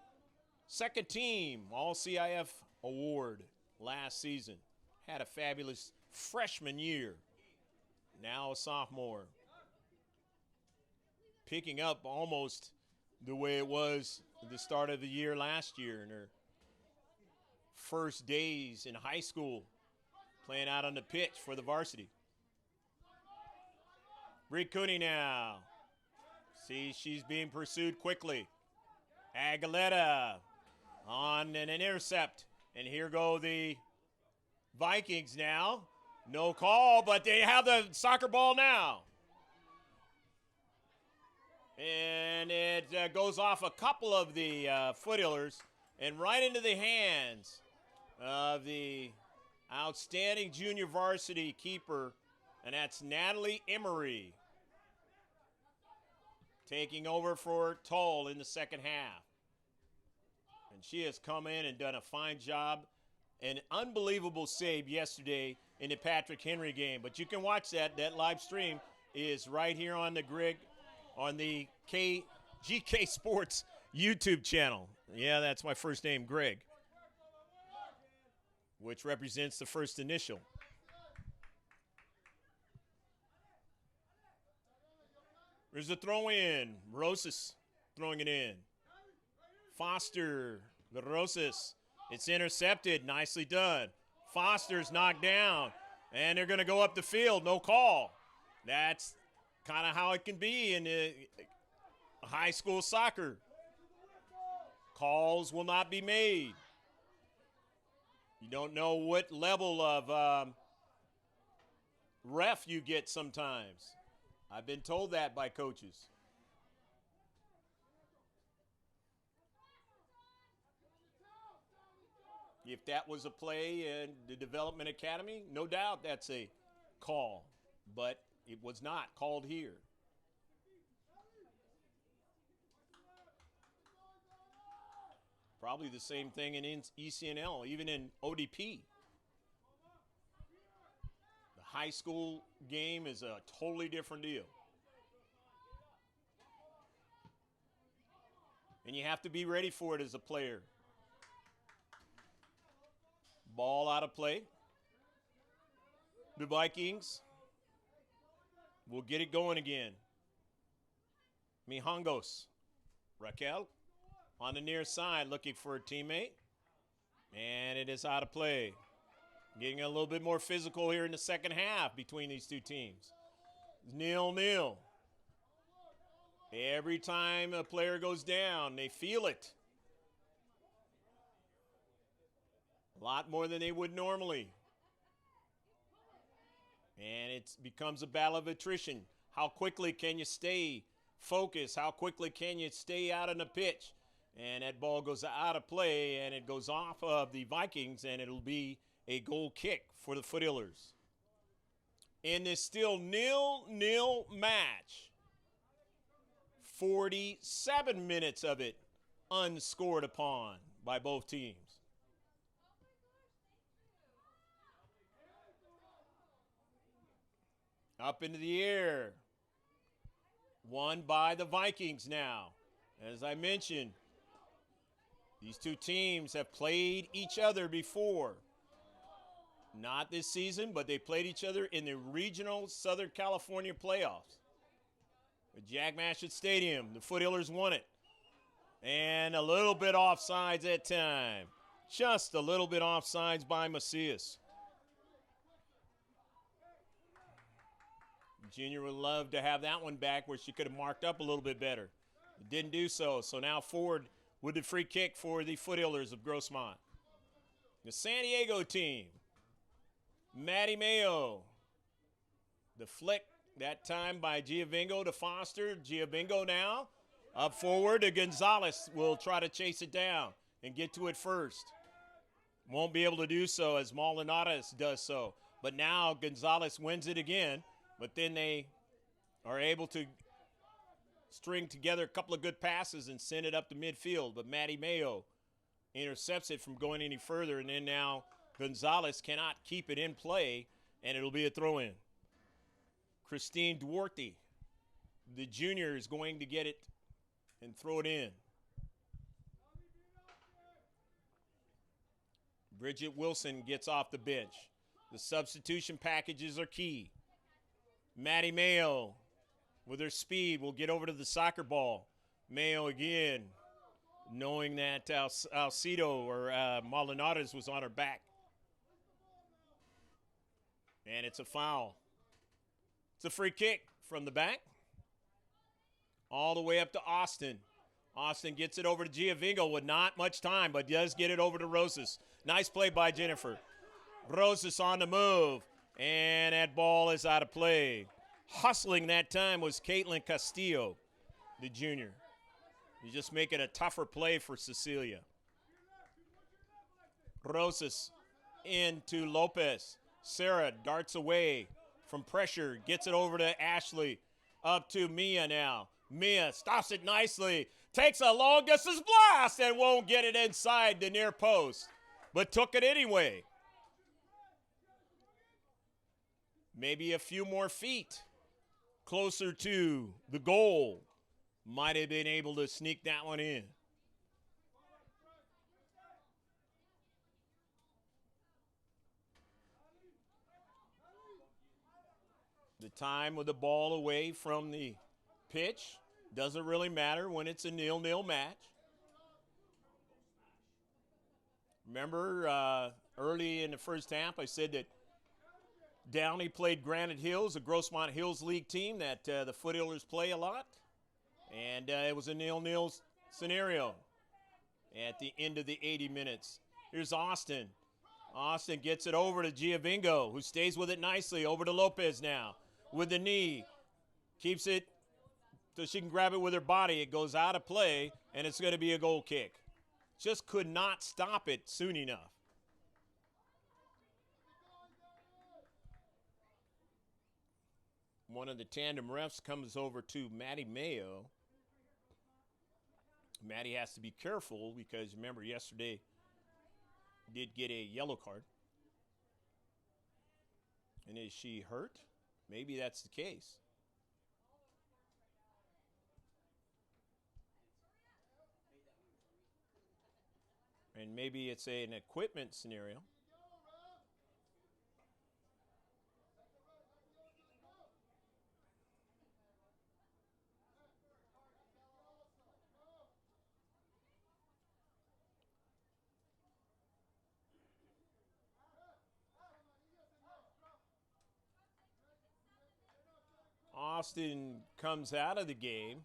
second team all CIF award last season. Had a fabulous freshman year. Now a sophomore. Picking up almost the way it was at the start of the year last year in her first days in high school, playing out on the pitch for the varsity. Bree Cooney now. See, she's being pursued quickly. Aguilera on an intercept. And here go the Vikings now. No call, but they have the soccer ball now. And it goes off a couple of the Foothillers and right into the hands of the outstanding junior varsity keeper, and that's Natalie Emery, taking over for Toll in the second half. And she has come in and done a fine job. An unbelievable save yesterday in the Patrick Henry game. But you can watch that. That live stream is right here on the Greg, on the GK Sports YouTube channel. Yeah, that's my first name, Greg, which represents the first initial. There's a throw-in. Rosas throwing it in. Foster, the Rosas. It's intercepted. Nicely done. Foster's knocked down. And they're going to go up the field. No call. That's kind of how it can be in high school soccer. Calls will not be made. You don't know what level of ref you get sometimes. I've been told that by coaches. If that was a play in the Development Academy, no doubt that's a call. But it was not called here. Probably the same thing in ECNL, even in ODP. The high school game is a totally different deal. And you have to be ready for it as a player. Ball out of play. The Vikings will get it going again. Mijangos. Raquel on the near side looking for a teammate. And it is out of play. Getting a little bit more physical here in the second half between these two teams. 0-0. Every time a player goes down, they feel it. A lot more than they would normally. And it becomes a battle of attrition. How quickly can you stay focused? How quickly can you stay out on the pitch? And that ball goes out of play, and it goes off of the Vikings, and it'll be a goal kick for the Foothillers. In this still 0-0 match, 47 minutes of it unscored upon by both teams. Up into the air. Won by the Vikings now. As I mentioned, these two teams have played each other before. Not this season, but they played each other in the regional Southern California playoffs. At Jack Mashett Stadium, the Foothillers won it. And a little bit offsides that time. Just a little bit offsides by Macias. Junior would love to have that one back where she could have marked up a little bit better. It didn't do so. So now forward with the free kick for the Foothillers of Grossmont. The San Diego team. Maddie Mayo. The flick that time by Giovingo to Foster. Giovingo now up forward to Gonzalez. Will try to chase it down and get to it first. Won't be able to do so as Maldonadas does so. But now Gonzalez wins it again. But then they are able to string together a couple of good passes and send it up to midfield. But Maddie Mayo intercepts it from going any further. And then now Gonzalez cannot keep it in play, and it'll be a throw-in. Christine Duarte, the junior, is going to get it and throw it in. Bridget Wilson gets off the bench. The substitution packages are key. Maddie Mayo, with her speed, will get over to the soccer ball. Mayo again, knowing that Alcido or Maldonadas was on her back. And it's a foul. It's a free kick from the back. All the way up to Austin. Austin gets it over to Giovingo with not much time, but does get it over to Rosas. Nice play by Jennifer. Rosas on the move. And that ball is out of play. Hustling that time was Caitlin Castillo, the junior. He's just making a tougher play for Cecilia. Rosas into Lopez. Sarah darts away from pressure. Gets it over to Ashley. Up to Mia now. Mia stops it nicely. Takes a long distance blast and won't get it inside the near post. But took it anyway. Maybe a few more feet closer to the goal. Might have been able to sneak that one in. The time with the ball away from the pitch doesn't really matter when it's a 0-0 match. Remember early in the first half I said that Downey played Granite Hills, a Grossmont Hills League team that the Foothillers play a lot. And it was a 0-0 scenario at the end of the 80 minutes. Here's Austin. Austin gets it over to Giovingo, who stays with it nicely. Over to Lopez now with the knee. Keeps it so she can grab it with her body. It goes out of play, and it's going to be a goal kick. Just could not stop it soon enough. One of the tandem refs comes over to Maddie Mayo. Maddie has to be careful because, remember, yesterday did get a yellow card. And is she hurt? Maybe that's the case. And maybe it's an equipment scenario. Austin comes out of the game.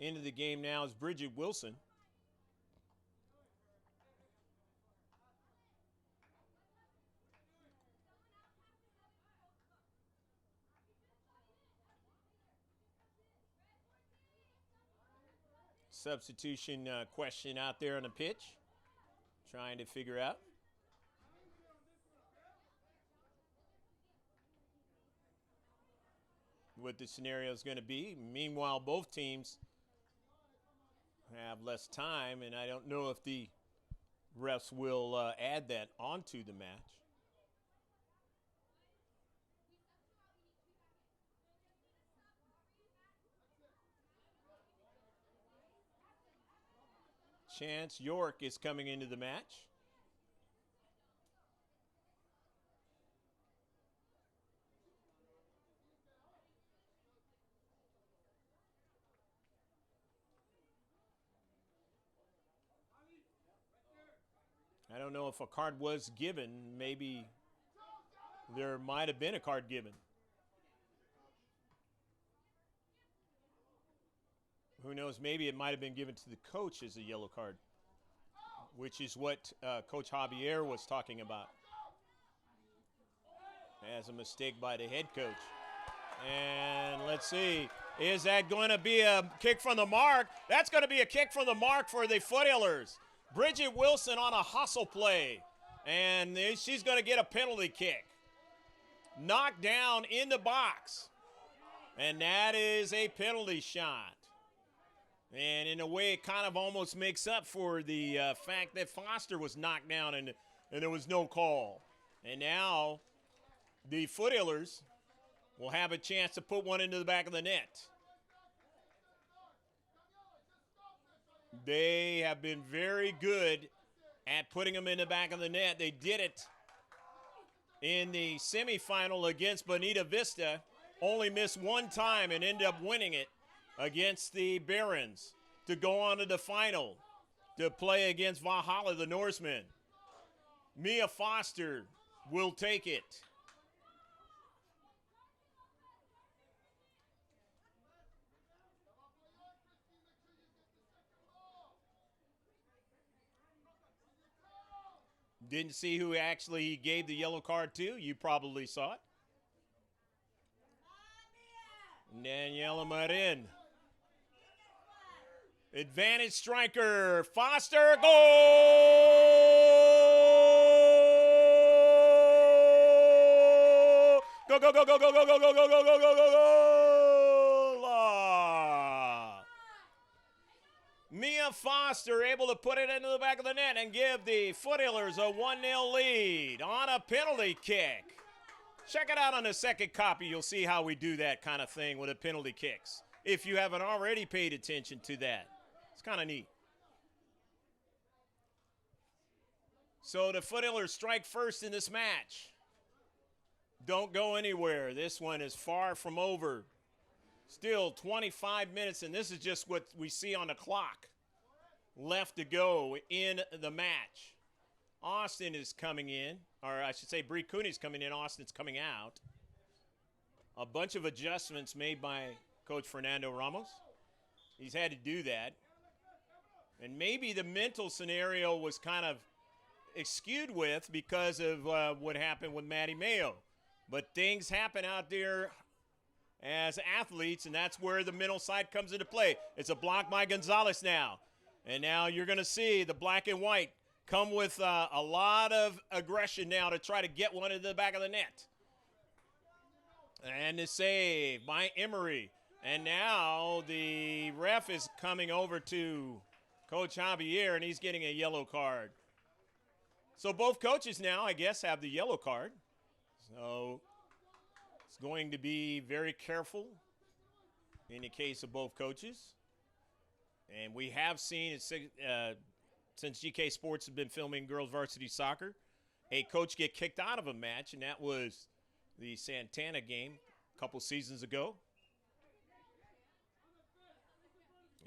into the game now is Bridget Wilson. Substitution question out there on the pitch. Trying to figure out. What the scenario is going to be. Meanwhile, both teams have less time, and I don't know if the refs will add that onto the match. Chance York is coming into the match. I don't know if a card was given. Maybe there might have been a card given. Who knows? Maybe it might have been given to the coach as a yellow card, which is what Coach Javier was talking about. As a mistake by the head coach. And let's see, is that going to be a kick from the mark? That's going to be a kick from the mark for the Foothillers. Bridget Wilson on a hustle play, and she's going to get a penalty kick. Knocked down in the box, and that is a penalty shot. And in a way, it kind of almost makes up for the fact that Foster was knocked down and there was no call. And now the Foothillers will have a chance to put one into the back of the net. They have been very good at putting them in the back of the net. They did it in the semifinal against Bonita Vista, only missed one time and ended up winning it against the Barons to go on to the final to play against Valhalla, the Norsemen. Mia Foster will take it. Didn't see who actually he gave the yellow card to. You probably saw it. Daniela Marin. Advantage striker. Foster. Goal! Go, go, go, go, go, go, go, go, go, go, go, go, go, go. Mia Foster able to put it into the back of the net and give the Foothillers a 1-0 lead on a penalty kick. Check it out on the second copy. You'll see how we do that kind of thing with the penalty kicks, if you haven't already paid attention to that. It's kind of neat. So the Foothillers strike first in this match. Don't go anywhere. This one is far from over. Still 25 minutes, and this is just what we see on the clock left to go in the match. Austin is coming in, or I should say Bree Cooney's coming in. Austin's coming out. A bunch of adjustments made by Coach Fernando Ramos. He's had to do that. And maybe the mental scenario was kind of skewed with because of what happened with Maddie Mayo. But things happen out there as athletes, and that's where the mental side comes into play. It's a block by Gonzalez now. And now you're going to see the black and white come with a lot of aggression now to try to get one into the back of the net. And the save by Emery. And now the ref is coming over to Coach Javier, and he's getting a yellow card. So both coaches now, I guess, have the yellow card. So it's going to be very careful in the case of both coaches. And we have seen, since GK Sports has been filming girls varsity soccer, a coach get kicked out of a match, and that was the Santana game a couple seasons ago.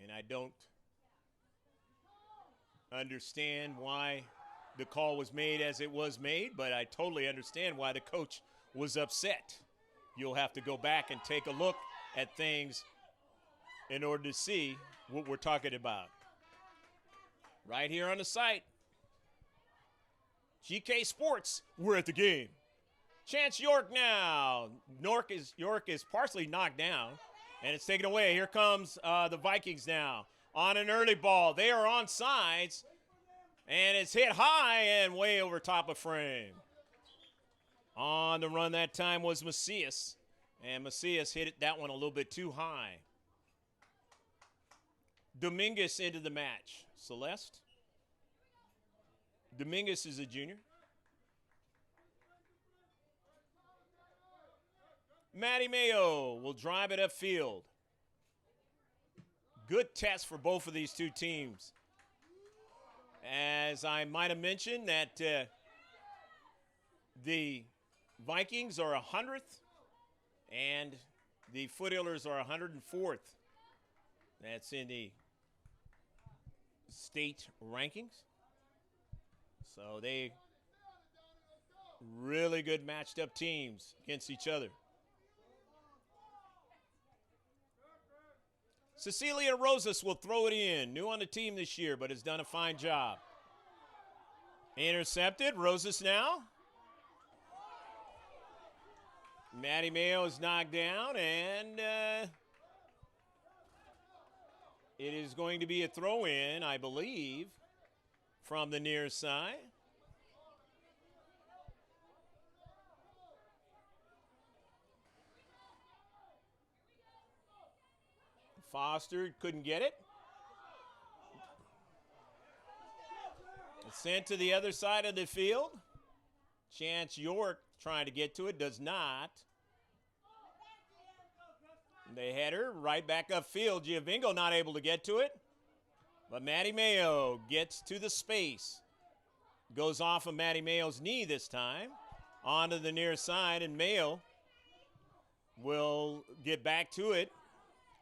And I don't understand why the call was made as it was made, but I totally understand why the coach was upset. You'll have to go back and take a look at things in order to see what we're talking about. Right here on the site. GK Sports, we're at the game. Chance York now. York is partially knocked down, and it's taken away. Here comes the Vikings now on an early ball. They are on sides, and it's hit high and way over top of frame. On the run that time was Macias, and Macias hit that one a little bit too high. Dominguez into the match. Celeste. Dominguez is a junior. Matty Mayo will drive it upfield. Good test for both of these two teams. As I might have mentioned that the Vikings are 100th and the Foothillers are 104th. That's in the state rankings. So they really good matched up teams against each other. Cecilia Rosas will throw it in. New on the team this year, but has done a fine job. Intercepted. Rosas now. Matty Mayo is knocked down, and it is going to be a throw-in, I believe, from the near side. Foster couldn't get it. It's sent to the other side of the field. Chance York trying to get to it, does not. The header right back upfield. Giovingo not able to get to it. But Matty Mayo gets to the space. Goes off of Matty Mayo's knee this time. Onto the near side, and Mayo will get back to it.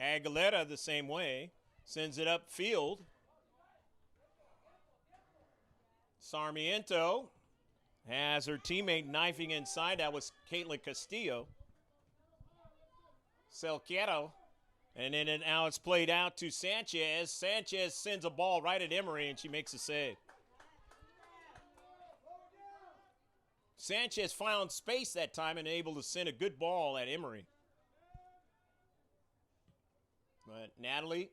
Aguilera the same way. Sends it upfield. Sarmiento has her teammate knifing inside. That was Caitlin Castillo. Selquero. And then now it's played out to Sanchez. Sanchez sends a ball right at Emery, and she makes a save. Sanchez found space that time and able to send a good ball at Emery. But Natalie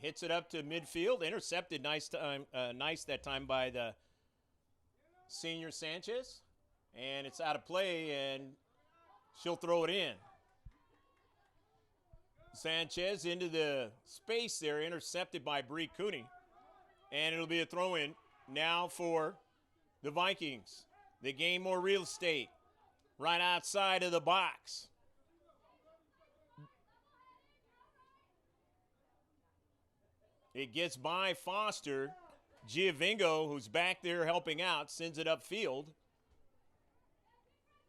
hits it up to midfield. Intercepted nice that time by the senior Sanchez. And it's out of play, and she'll throw it in. Sanchez into the space there, intercepted by Bree Cooney. And it'll be a throw-in now for the Vikings. They gain more real estate right outside of the box. It gets by Foster. Giovingo, who's back there helping out, sends it upfield. Of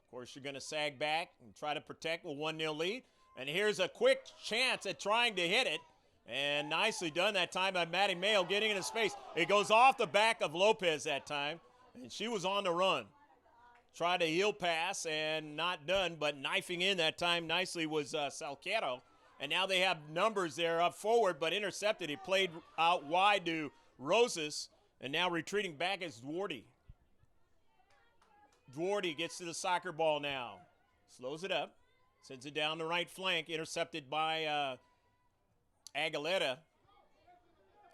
course, you're going to sag back and try to protect with 1-0 lead. And here's a quick chance at trying to hit it. And nicely done that time by Matty Mayo getting into space. It goes off the back of Lopez that time. And she was on the run. Tried a heel pass and not done, but knifing in that time nicely was Salquero. And now they have numbers there up forward, but intercepted. He played out wide to Rosas, and now retreating back is Duarte. Duarte gets to the soccer ball now. Slows it up. Sends it down the right flank. Intercepted by Aguilera.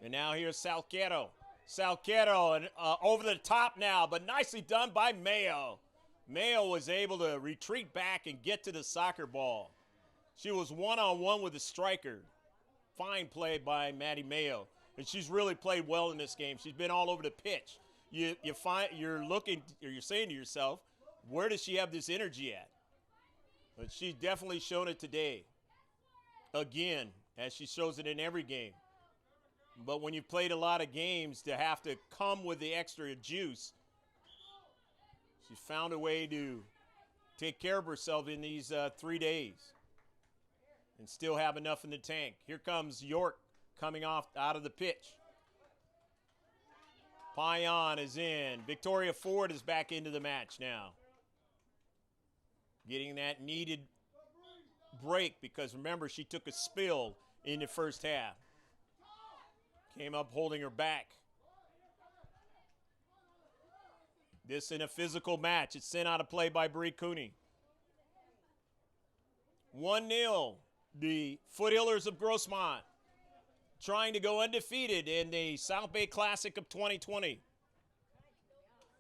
And now here's Salquero. Salquero and over the top now, but nicely done by Mayo. Mayo was able to retreat back and get to the soccer ball. She was one-on-one with the striker. Fine play by Matty Mayo. And she's really played well in this game. She's been all over the pitch. You're saying to yourself, where does she have this energy at? But she's definitely shown it today. Again, as she shows it in every game. But when you've played a lot of games, to have to come with the extra juice, she's found a way to take care of herself in these 3 days and still have enough in the tank. Here comes York coming off out of the pitch. Payan is in. Victoria Ford is back into the match now. Getting that needed break because, remember, she took a spill in the first half. Came up holding her back. This in a physical match. It's sent out of play by Bree Cooney. 1-0. The Foothillers of Grossmont trying to go undefeated in the Southbay Classic of 2020.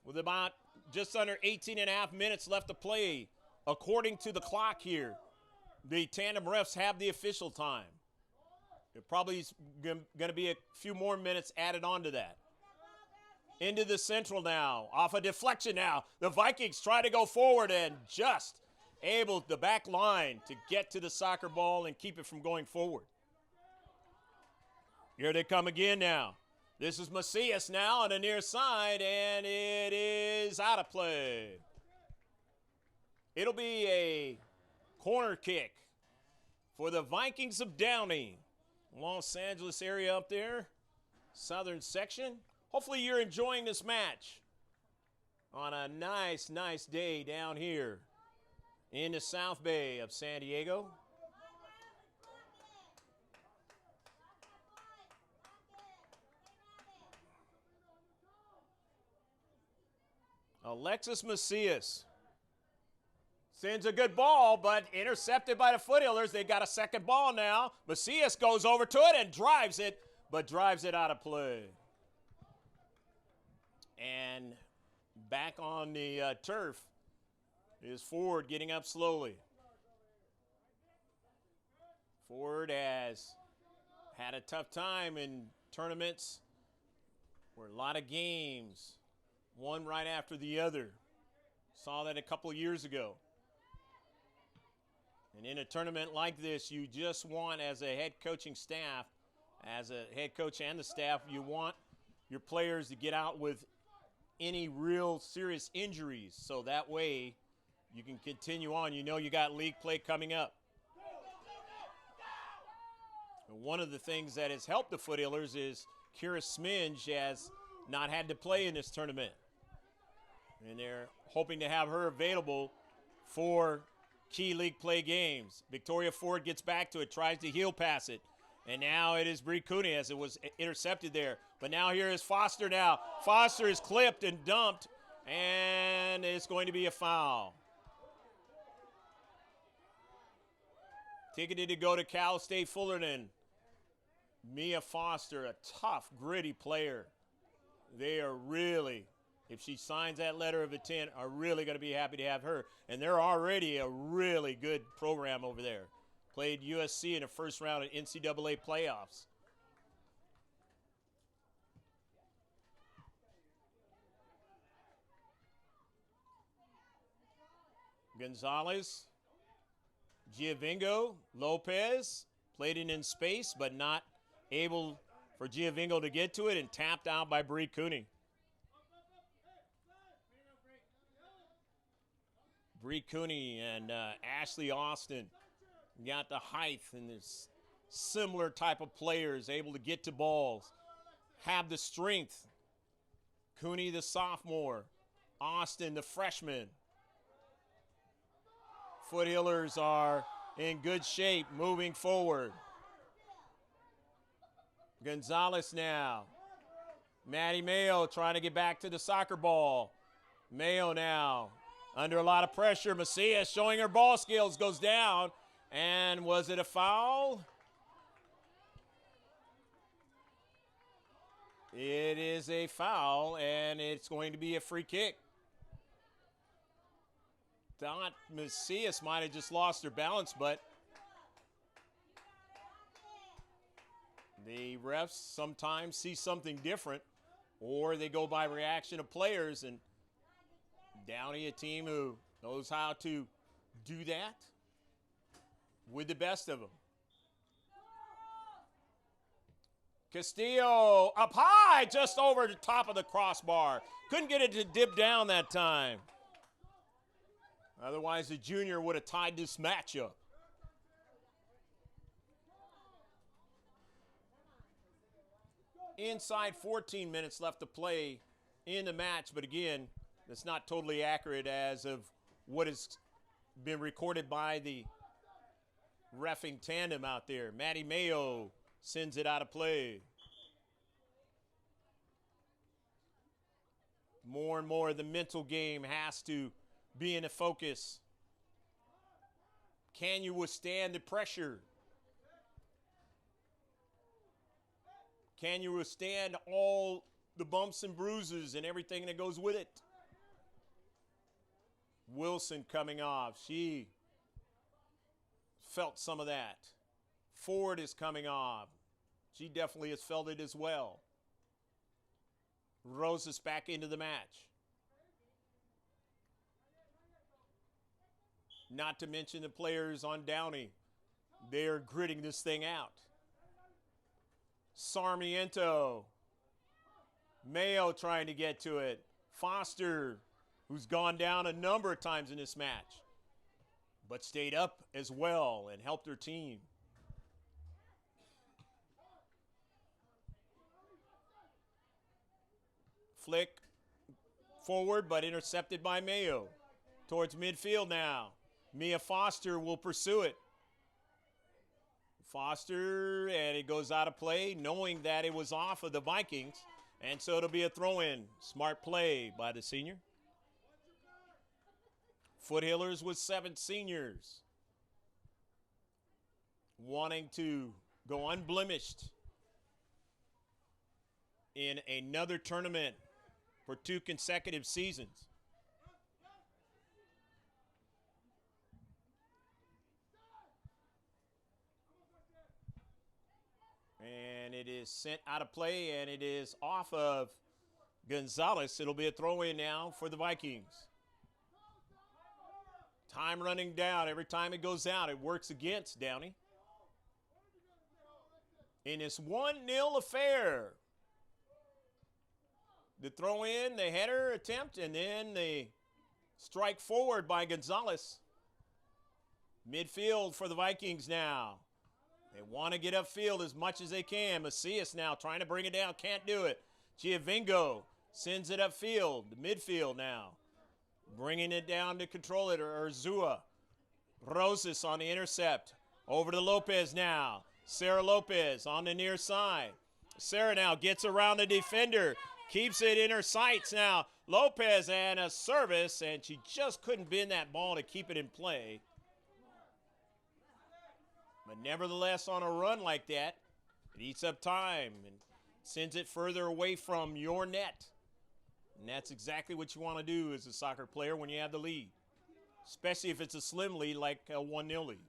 With about just under 18 and a half minutes left to play, according to the clock here, the tandem refs have the official time. There probably is going to be a few more minutes added on to that. Into the central now, off a deflection now. The Vikings try to go forward and just able, the back line, to get to the soccer ball and keep it from going forward. Here they come again now. This is Macias now on the near side, and it is out of play. It'll be a corner kick for the Vikings of Downey. Los Angeles area up there, southern section. Hopefully you're enjoying this match on a nice, nice day down here in the South Bay of San Diego. Alexis Macias sends a good ball, but intercepted by the Foothillers. They got a second ball now. Macias goes over to it and drives it, but drives it out of play. And back on the turf is Ford getting up slowly. Ford has had a tough time in tournaments where a lot of games, one right after the other. Saw that a couple years ago. And in a tournament like this, you just want, as a head coaching staff, as a head coach and the staff, you want your players to get out with any real serious injuries, so that way you can continue on. You know you got league play coming up. And one of the things that has helped the Foothillers is Kira Sminge has not had to play in this tournament. And they're hoping to have her available for key league play games. Victoria Ford gets back to it, tries to heel pass it. And now it is Bree Cooney as it was intercepted there. But now here is Foster now. Foster is clipped and dumped, and it's going to be a foul. Ticketed to go to Cal State Fullerton. Mia Foster, a tough, gritty player. They are really, if she signs that letter of intent, are really going to be happy to have her. And they're already a really good program over there. Played USC in the first round of NCAA playoffs. Gonzalez, Giovingo, Lopez, played it in space, but not able for Giovingo to get to it, and tapped out by Bree Cooney. Bree Cooney and Ashley Austin got the height and this similar type of players, able to get to balls, have the strength. Cooney, the sophomore, Austin, the freshman. Foothillers are in good shape moving forward. Gonzalez now. Maddie Mayo trying to get back to the soccer ball. Mayo now under a lot of pressure. Macias showing her ball skills, goes down. And was it a foul? It is a foul, and it's going to be a free kick. Thought Macias might have just lost her balance, but the refs sometimes see something different, or they go by reaction of players, and Downey, a team who knows how to do that with the best of them. Castillo up high, just over the top of the crossbar. Couldn't get it to dip down that time. Otherwise, the junior would have tied this matchup. Inside 14 minutes left to play in the match, but again, that's not totally accurate as of what has been recorded by the reffing tandem out there. Maddie Mayo sends it out of play. More and more, the mental game has to be in the focus. Can you withstand the pressure? Can you withstand all the bumps and bruises and everything that goes with it? Wilson coming off. She felt some of that. Ford is coming off. She definitely has felt it as well. Rose is back into the match. Not to mention the players on Downey. They're gritting this thing out. Sarmiento. Mayo trying to get to it. Foster, who's gone down a number of times in this match, but stayed up as well and helped her team. Flick forward, but intercepted by Mayo. Towards midfield now. Mia Foster will pursue it. Foster, and it goes out of play, knowing that it was off of the Vikings, and so it'll be a throw-in. Smart play by the senior. Foothillers with 7 seniors, wanting to go unblemished in another tournament for 2 consecutive seasons. And it is sent out of play, and it is off of Gonzalez. It'll be a throw-in now for the Vikings. Time running down. Every time it goes out, it works against Downey. In this 1-0 affair. The throw-in, the header attempt, and then the strike forward by Gonzalez. Midfield for the Vikings now. They want to get upfield as much as they can. Macias now trying to bring it down. Can't do it. Giovingo sends it upfield. Midfield now. Bringing it down to control it. Urzua. Rosas on the intercept. Over to Lopez now. Sarah Lopez on the near side. Sarah now gets around the defender. Keeps it in her sights now. Lopez and a service, and she just couldn't bend that ball to keep it in play. But nevertheless, on a run like that, it eats up time and sends it further away from your net. And that's exactly what you want to do as a soccer player when you have the lead, especially if it's a slim lead like a 1-0 lead.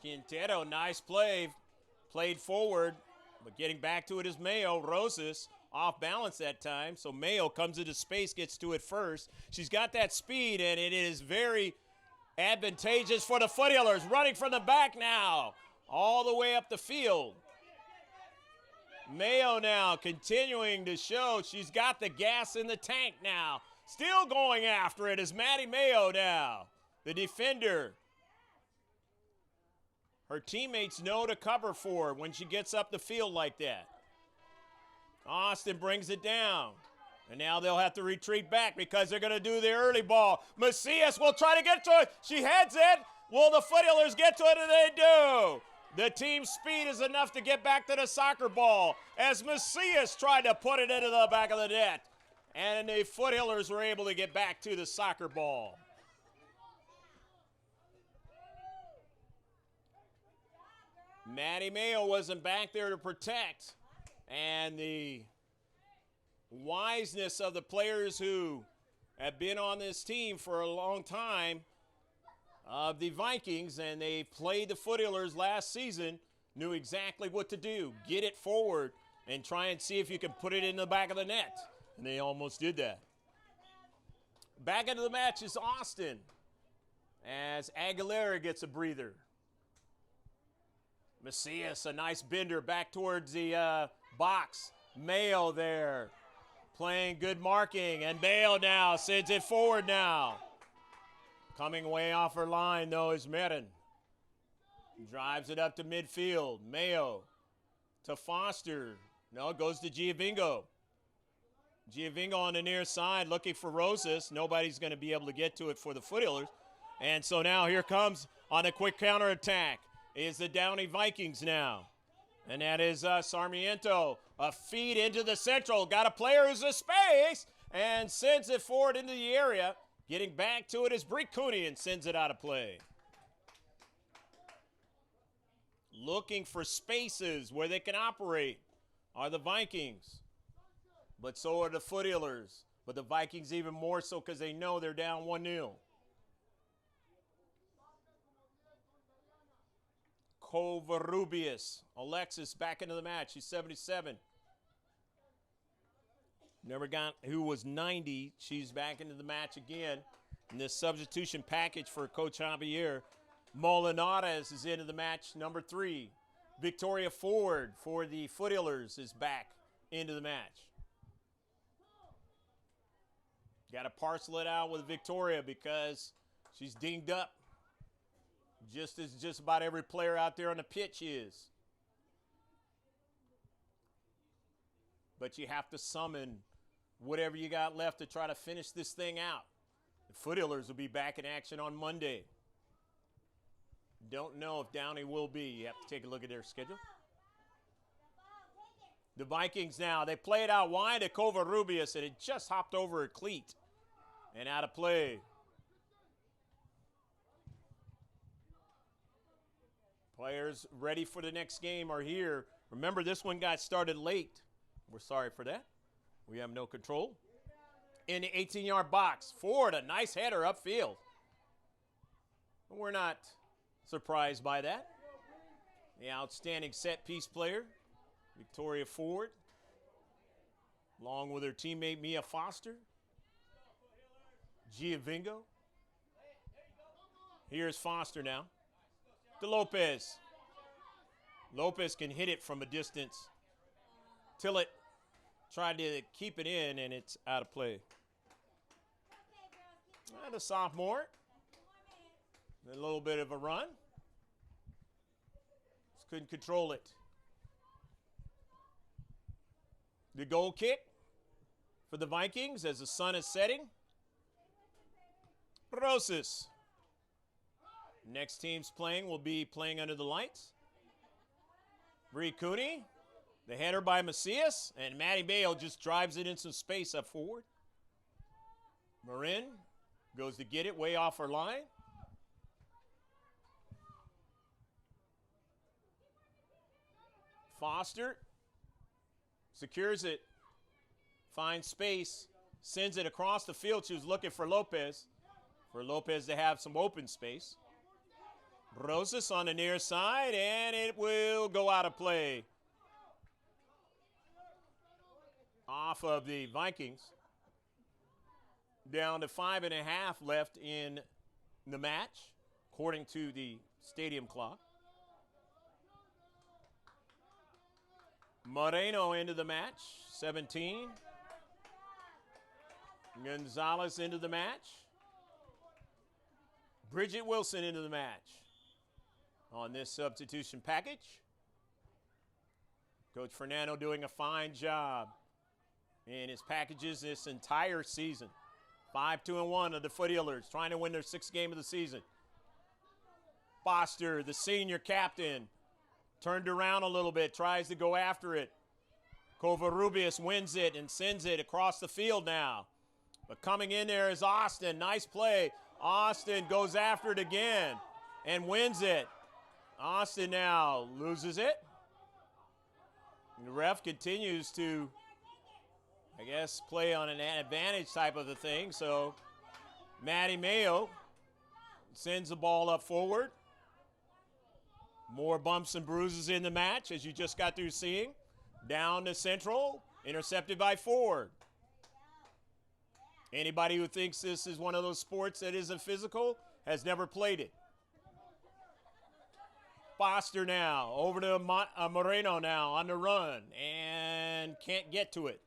Quintero, nice play. Played forward, but getting back to it is Mayo. Rosas off balance that time, so Mayo comes into space, gets to it first. She's got that speed, and it is very advantageous for the Foothillers. Running from the back now, all the way up the field. Mayo now continuing to show she's got the gas in the tank now. Still going after it is Maddie Mayo now, the defender. Her teammates know to cover for her when she gets up the field like that. Austin brings it down. And now they'll have to retreat back because they're going to do the early ball. Macias will try to get to it. She heads it. Will the Foothillers get to it? And they do. The team's speed is enough to get back to the soccer ball as Macias tried to put it into the back of the net. And the Foothillers were able to get back to the soccer ball. Maddie Mayo wasn't back there to protect. And the wiseness of the players who have been on this team for a long time of the Vikings, and they played the Foothillers last season, knew exactly what to do. Get it forward and try and see if you can put it in the back of the net. And they almost did that. Back into the match is Austin as Aguilera gets a breather. Macias, a nice bender back towards the box. Mayo there playing good marking, and Mayo now sends it forward now. Coming way off her line, though, is Merin. Drives it up to midfield. Mayo to Foster. No, it goes to Giovingo. Giovinco on the near side looking for Rosas. Nobody's going to be able to get to it for the Foothillers. And so now here comes on a quick counterattack is the Downey Vikings now. And that is Sarmiento. A feed into the central. Got a player who's a space and sends it forward into the area. Getting back to it is Breek Cooney and sends it out of play. Looking for spaces where they can operate are the Vikings. But so are the Foothillers. But the Vikings even more so because they know they're down 1-0. Covarrubias. Alexis back into the match. She's 77. Never got who was 90. She's back into the match again. In this substitution package for Coach Javier. Molinares is into the match, number 3. Victoria Ford for the Foothillers is back into the match. Got to parcel it out with Victoria because she's dinged up. Just as just about every player out there on the pitch is. But you have to summon whatever you got left to try to finish this thing out. The Foothillers will be back in action on Monday. Don't know if Downey will be. You have to take a look at their schedule. The Vikings now, they play it out wide to Covarrubias, and it just hopped over a cleat and out of play. Players ready for the next game are here. Remember, this one got started late. We're sorry for that. We have no control. In the 18-yard box, Ford, a nice header upfield. We're not surprised by that. The outstanding set-piece player, Victoria Ford, along with her teammate Mia Foster. Giovinco. Here's Foster now. To Lopez. Lopez can hit it from a distance. Tillett tried to keep it in, and it's out of play. And a sophomore. A little bit of a run. Just couldn't control it. The goal kick for the Vikings as the sun is setting. Rosas. Next team's playing will be playing under the lights. Breek Cooney. The header by Macias. And Maddie Bale just drives it in some space up forward. Marin goes to get it way off her line. Foster secures it, finds space, sends it across the field. She was looking for Lopez to have some open space. Rosas on the near side, and it will go out of play. Off of the Vikings. Down to 5.5 left in the match, according to the stadium clock. Moreno into the match, 17. Gonzalez into the match. Bridget Wilson into the match on this substitution package. Coach Fernando doing a fine job in his packages this entire season. 5-2-1 of the Foothillers trying to win their 6th game of the season. Foster, the senior captain, turned around a little bit, tries to go after it. Covarrubias wins it and sends it across the field now. But coming in there is Austin. Nice play. Austin goes after it again and wins it. Austin now loses it. And the ref continues to, I guess, play on an advantage type of a thing. So Maddie Mayo sends the ball up forward. More bumps and bruises in the match, as you just got through seeing. Down to central, intercepted by Ford. Anybody who thinks this is one of those sports that isn't physical has never played it. Foster now, over to Moreno now on the run, and can't get to it.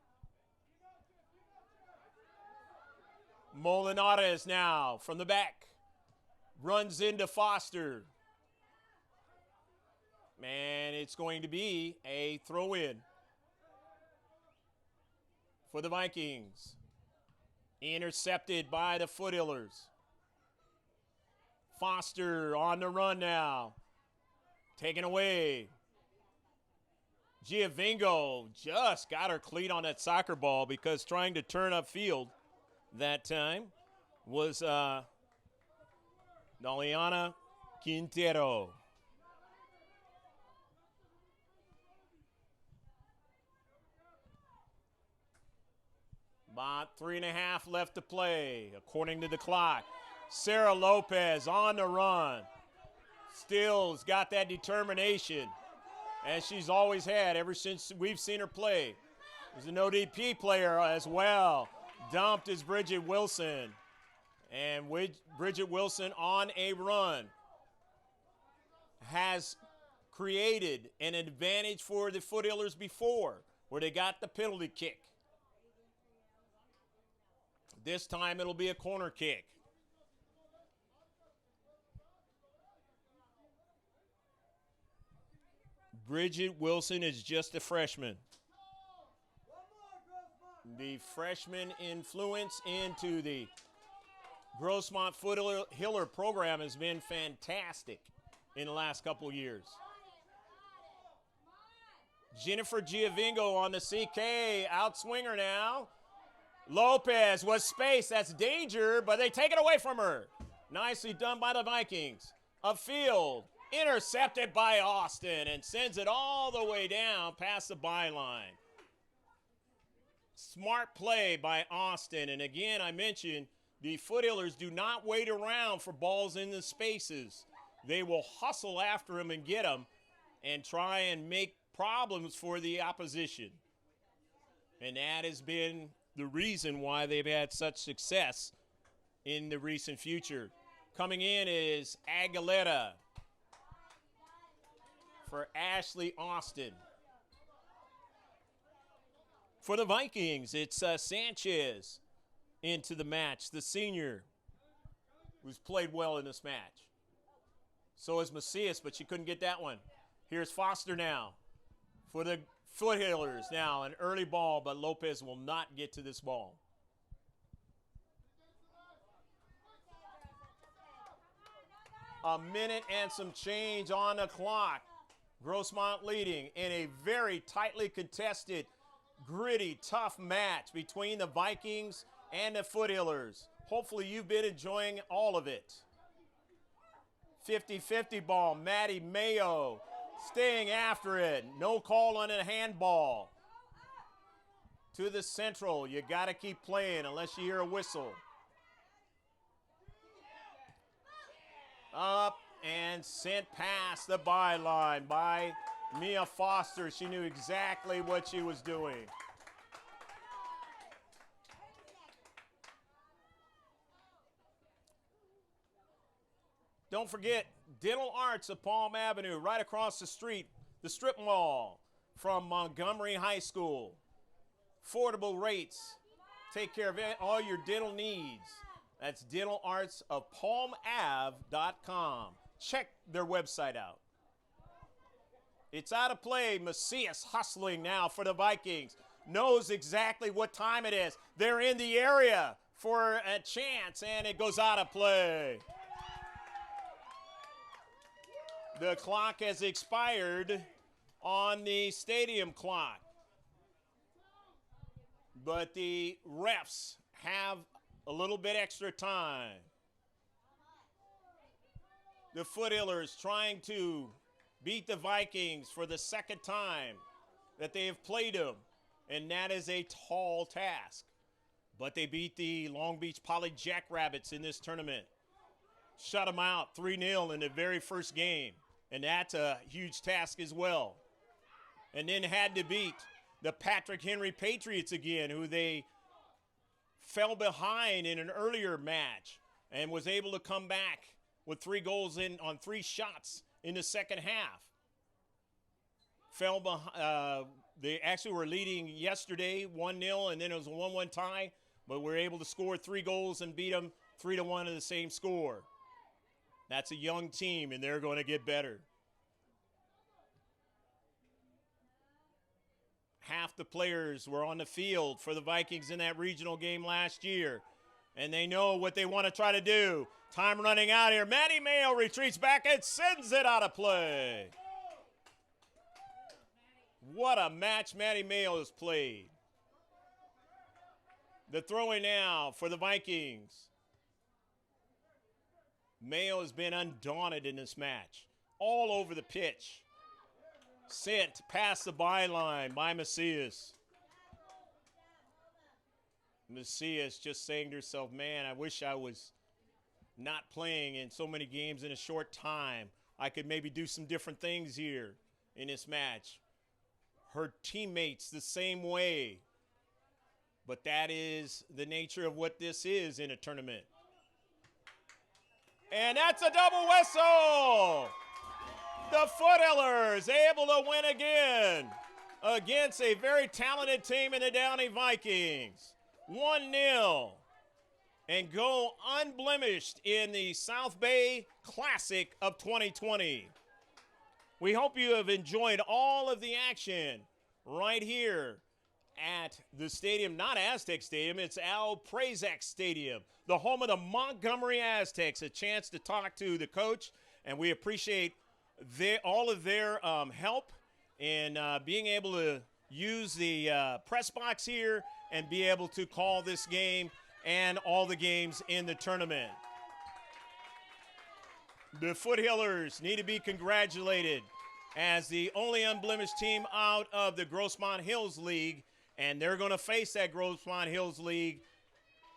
Molinares now from the back. Runs into Foster. And it's going to be a throw-in. for the Vikings. Intercepted by the Foothillers. Foster on the run now. Taken away. Giovingo just got her cleat on that soccer ball because trying to turn upfield that time was Daliana Quintero. About 3.5 left to play, according to the clock. Sarah Lopez on the run. Still's got that determination, as she's always had ever since we've seen her play. There's an ODP player as well. Dumped is Bridget Wilson. And with Bridget Wilson on a run has created an advantage for the Foothillers before, where they got the penalty kick. This time it'll be a corner kick. Bridget Wilson is just a freshman. The freshman influence into the Grossmont Foothiller program has been fantastic in the last couple of years. Jennifer Giovingo on the CK, outswinger now. Lopez was space, that's danger, but they take it away from her. Nicely done by the Vikings. Upfield, intercepted by Austin and sends it all the way down past the byline. Smart play by Austin, and again I mentioned the Foothillers do not wait around for balls in the spaces. They will hustle after them and get them and try and make problems for the opposition. And that has been the reason why they've had such success in the recent future. Coming in is Aguilera for Ashley Austin. For the Vikings, it's Sanchez into the match, the senior, who's played well in this match. So is Macias, but she couldn't get that one. Here's Foster now for the Foothillers. Now an early ball, but Lopez will not get to this ball. A minute and some change on the clock. Grossmont leading in a very tightly contested, gritty, tough match between the Vikings and the Foothillers. Hopefully you've been enjoying all of it. 50-50 ball, Maddie Mayo staying after it. No call on a handball. To the central, you got to keep playing unless you hear a whistle. Up and sent past the byline by Mia Foster. She knew exactly what she was doing. Don't forget, Dental Arts of Palm Avenue, right across the street, the strip mall from Montgomery High School. Affordable rates. Take care of all your dental needs. That's dentalartsofpalmave.com. Check their website out. It's out of play. Macias hustling now for the Vikings. Knows exactly what time it is. They're in the area for a chance, and it goes out of play. The clock has expired on the stadium clock. But the refs have a little bit extra time. The Foothillers trying to beat the Vikings for the second time that they have played them, and that is a tall task. But they beat the Long Beach Poly Jackrabbits in this tournament. Shut them out 3-0 in the very first game, and that's a huge task as well. And then had to beat the Patrick Henry Patriots again, who they fell behind in an earlier match and was able to come back with 3 goals in on 3 shots in the second half. Fell behind. They actually were leading yesterday 1-0, and then it was a 1-1 tie, but were able to score 3 goals and beat them 3-1 in the same score. That's a young team, and they're going to get better. half the players were on the field for the Vikings in that regional game last year, and they know what they want to try to do. Time running out here. Maddie Mayo retreats back and sends it out of play. What a match Maddie Mayo has played. The throwing now for the Vikings. Mayo has been undaunted in this match. All over the pitch. Sent past the byline by Macias. Macias just saying to herself, man, I wish I was not playing in so many games in a short time. I could maybe do some different things here in this match. Her teammates the same way. But that is the nature of what this is in a tournament. And that's a double whistle. The Foothillers able to win again against a very talented team in the Downey Vikings. 1-0. And go unblemished in the Southbay Classic of 2020. We hope you have enjoyed all of the action right here at the stadium, not Aztec Stadium, it's Al Prazak Stadium, the home of the Montgomery Aztecs. A chance to talk to the coach, and we appreciate all of their help in being able to use the press box here and be able to call this game and all the games in the tournament. The Foothillers need to be congratulated as the only unblemished team out of the Grossmont Hills League, and they're going to face that Grossmont Hills League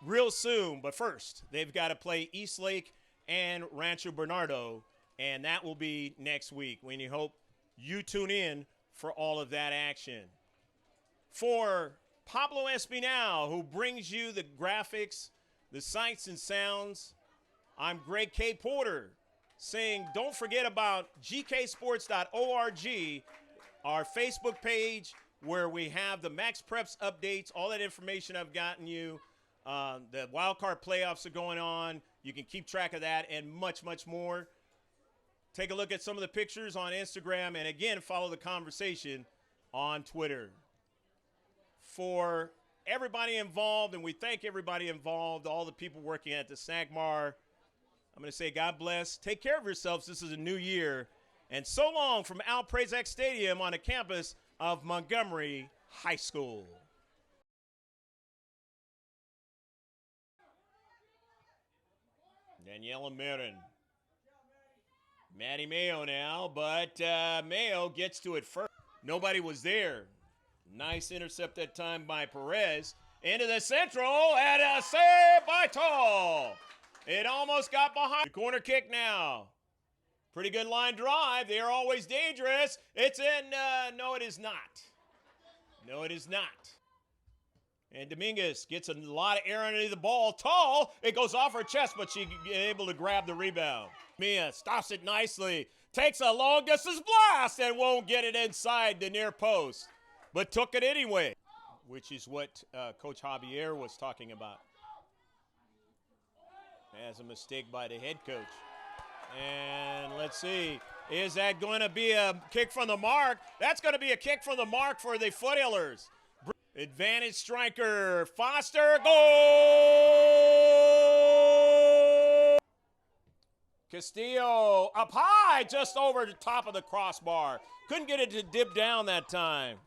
real soon. But first, they've got to play Eastlake and Rancho Bernardo, and that will be next week. We hope you tune in for all of that action. For Pablo Espinal, who brings you the graphics, the sights and sounds, I'm Greg K. Porter saying don't forget about gksports.org, our Facebook page where we have the Max Preps updates, all that information I've gotten you. The wild card playoffs are going on. You can keep track of that and much, much more. Take a look at some of the pictures on Instagram, and again, follow the conversation on Twitter. For everybody involved, and we thank everybody involved, all the people working at the SAGMAR, I'm going to say God bless. Take care of yourselves. This is a new year. And so long from Al Prazak Stadium on the campus of Montgomery High School. Daniela Marin. Maddie Mayo now, but Mayo gets to it first. Nobody was there. Nice intercept that time by Perez. Into the central, and a save by Tall. It almost got behind. The corner kick now. Pretty good line drive. They are always dangerous. It's in. No, it is not. No, it is not. And Dominguez gets a lot of air underneath the ball. Tall. It goes off her chest, but she's able to grab the rebound. Mia stops it nicely. Takes a long distance blast and won't get it inside the near post. But took it anyway, which is what Coach Javier was talking about. As a mistake by the head coach. And let's see, is that going to be a kick from the mark? That's going to be a kick from the mark for the Foothillers. Advantage striker, Foster, goal! Castillo up high, just over the top of the crossbar. Couldn't get it to dip down that time.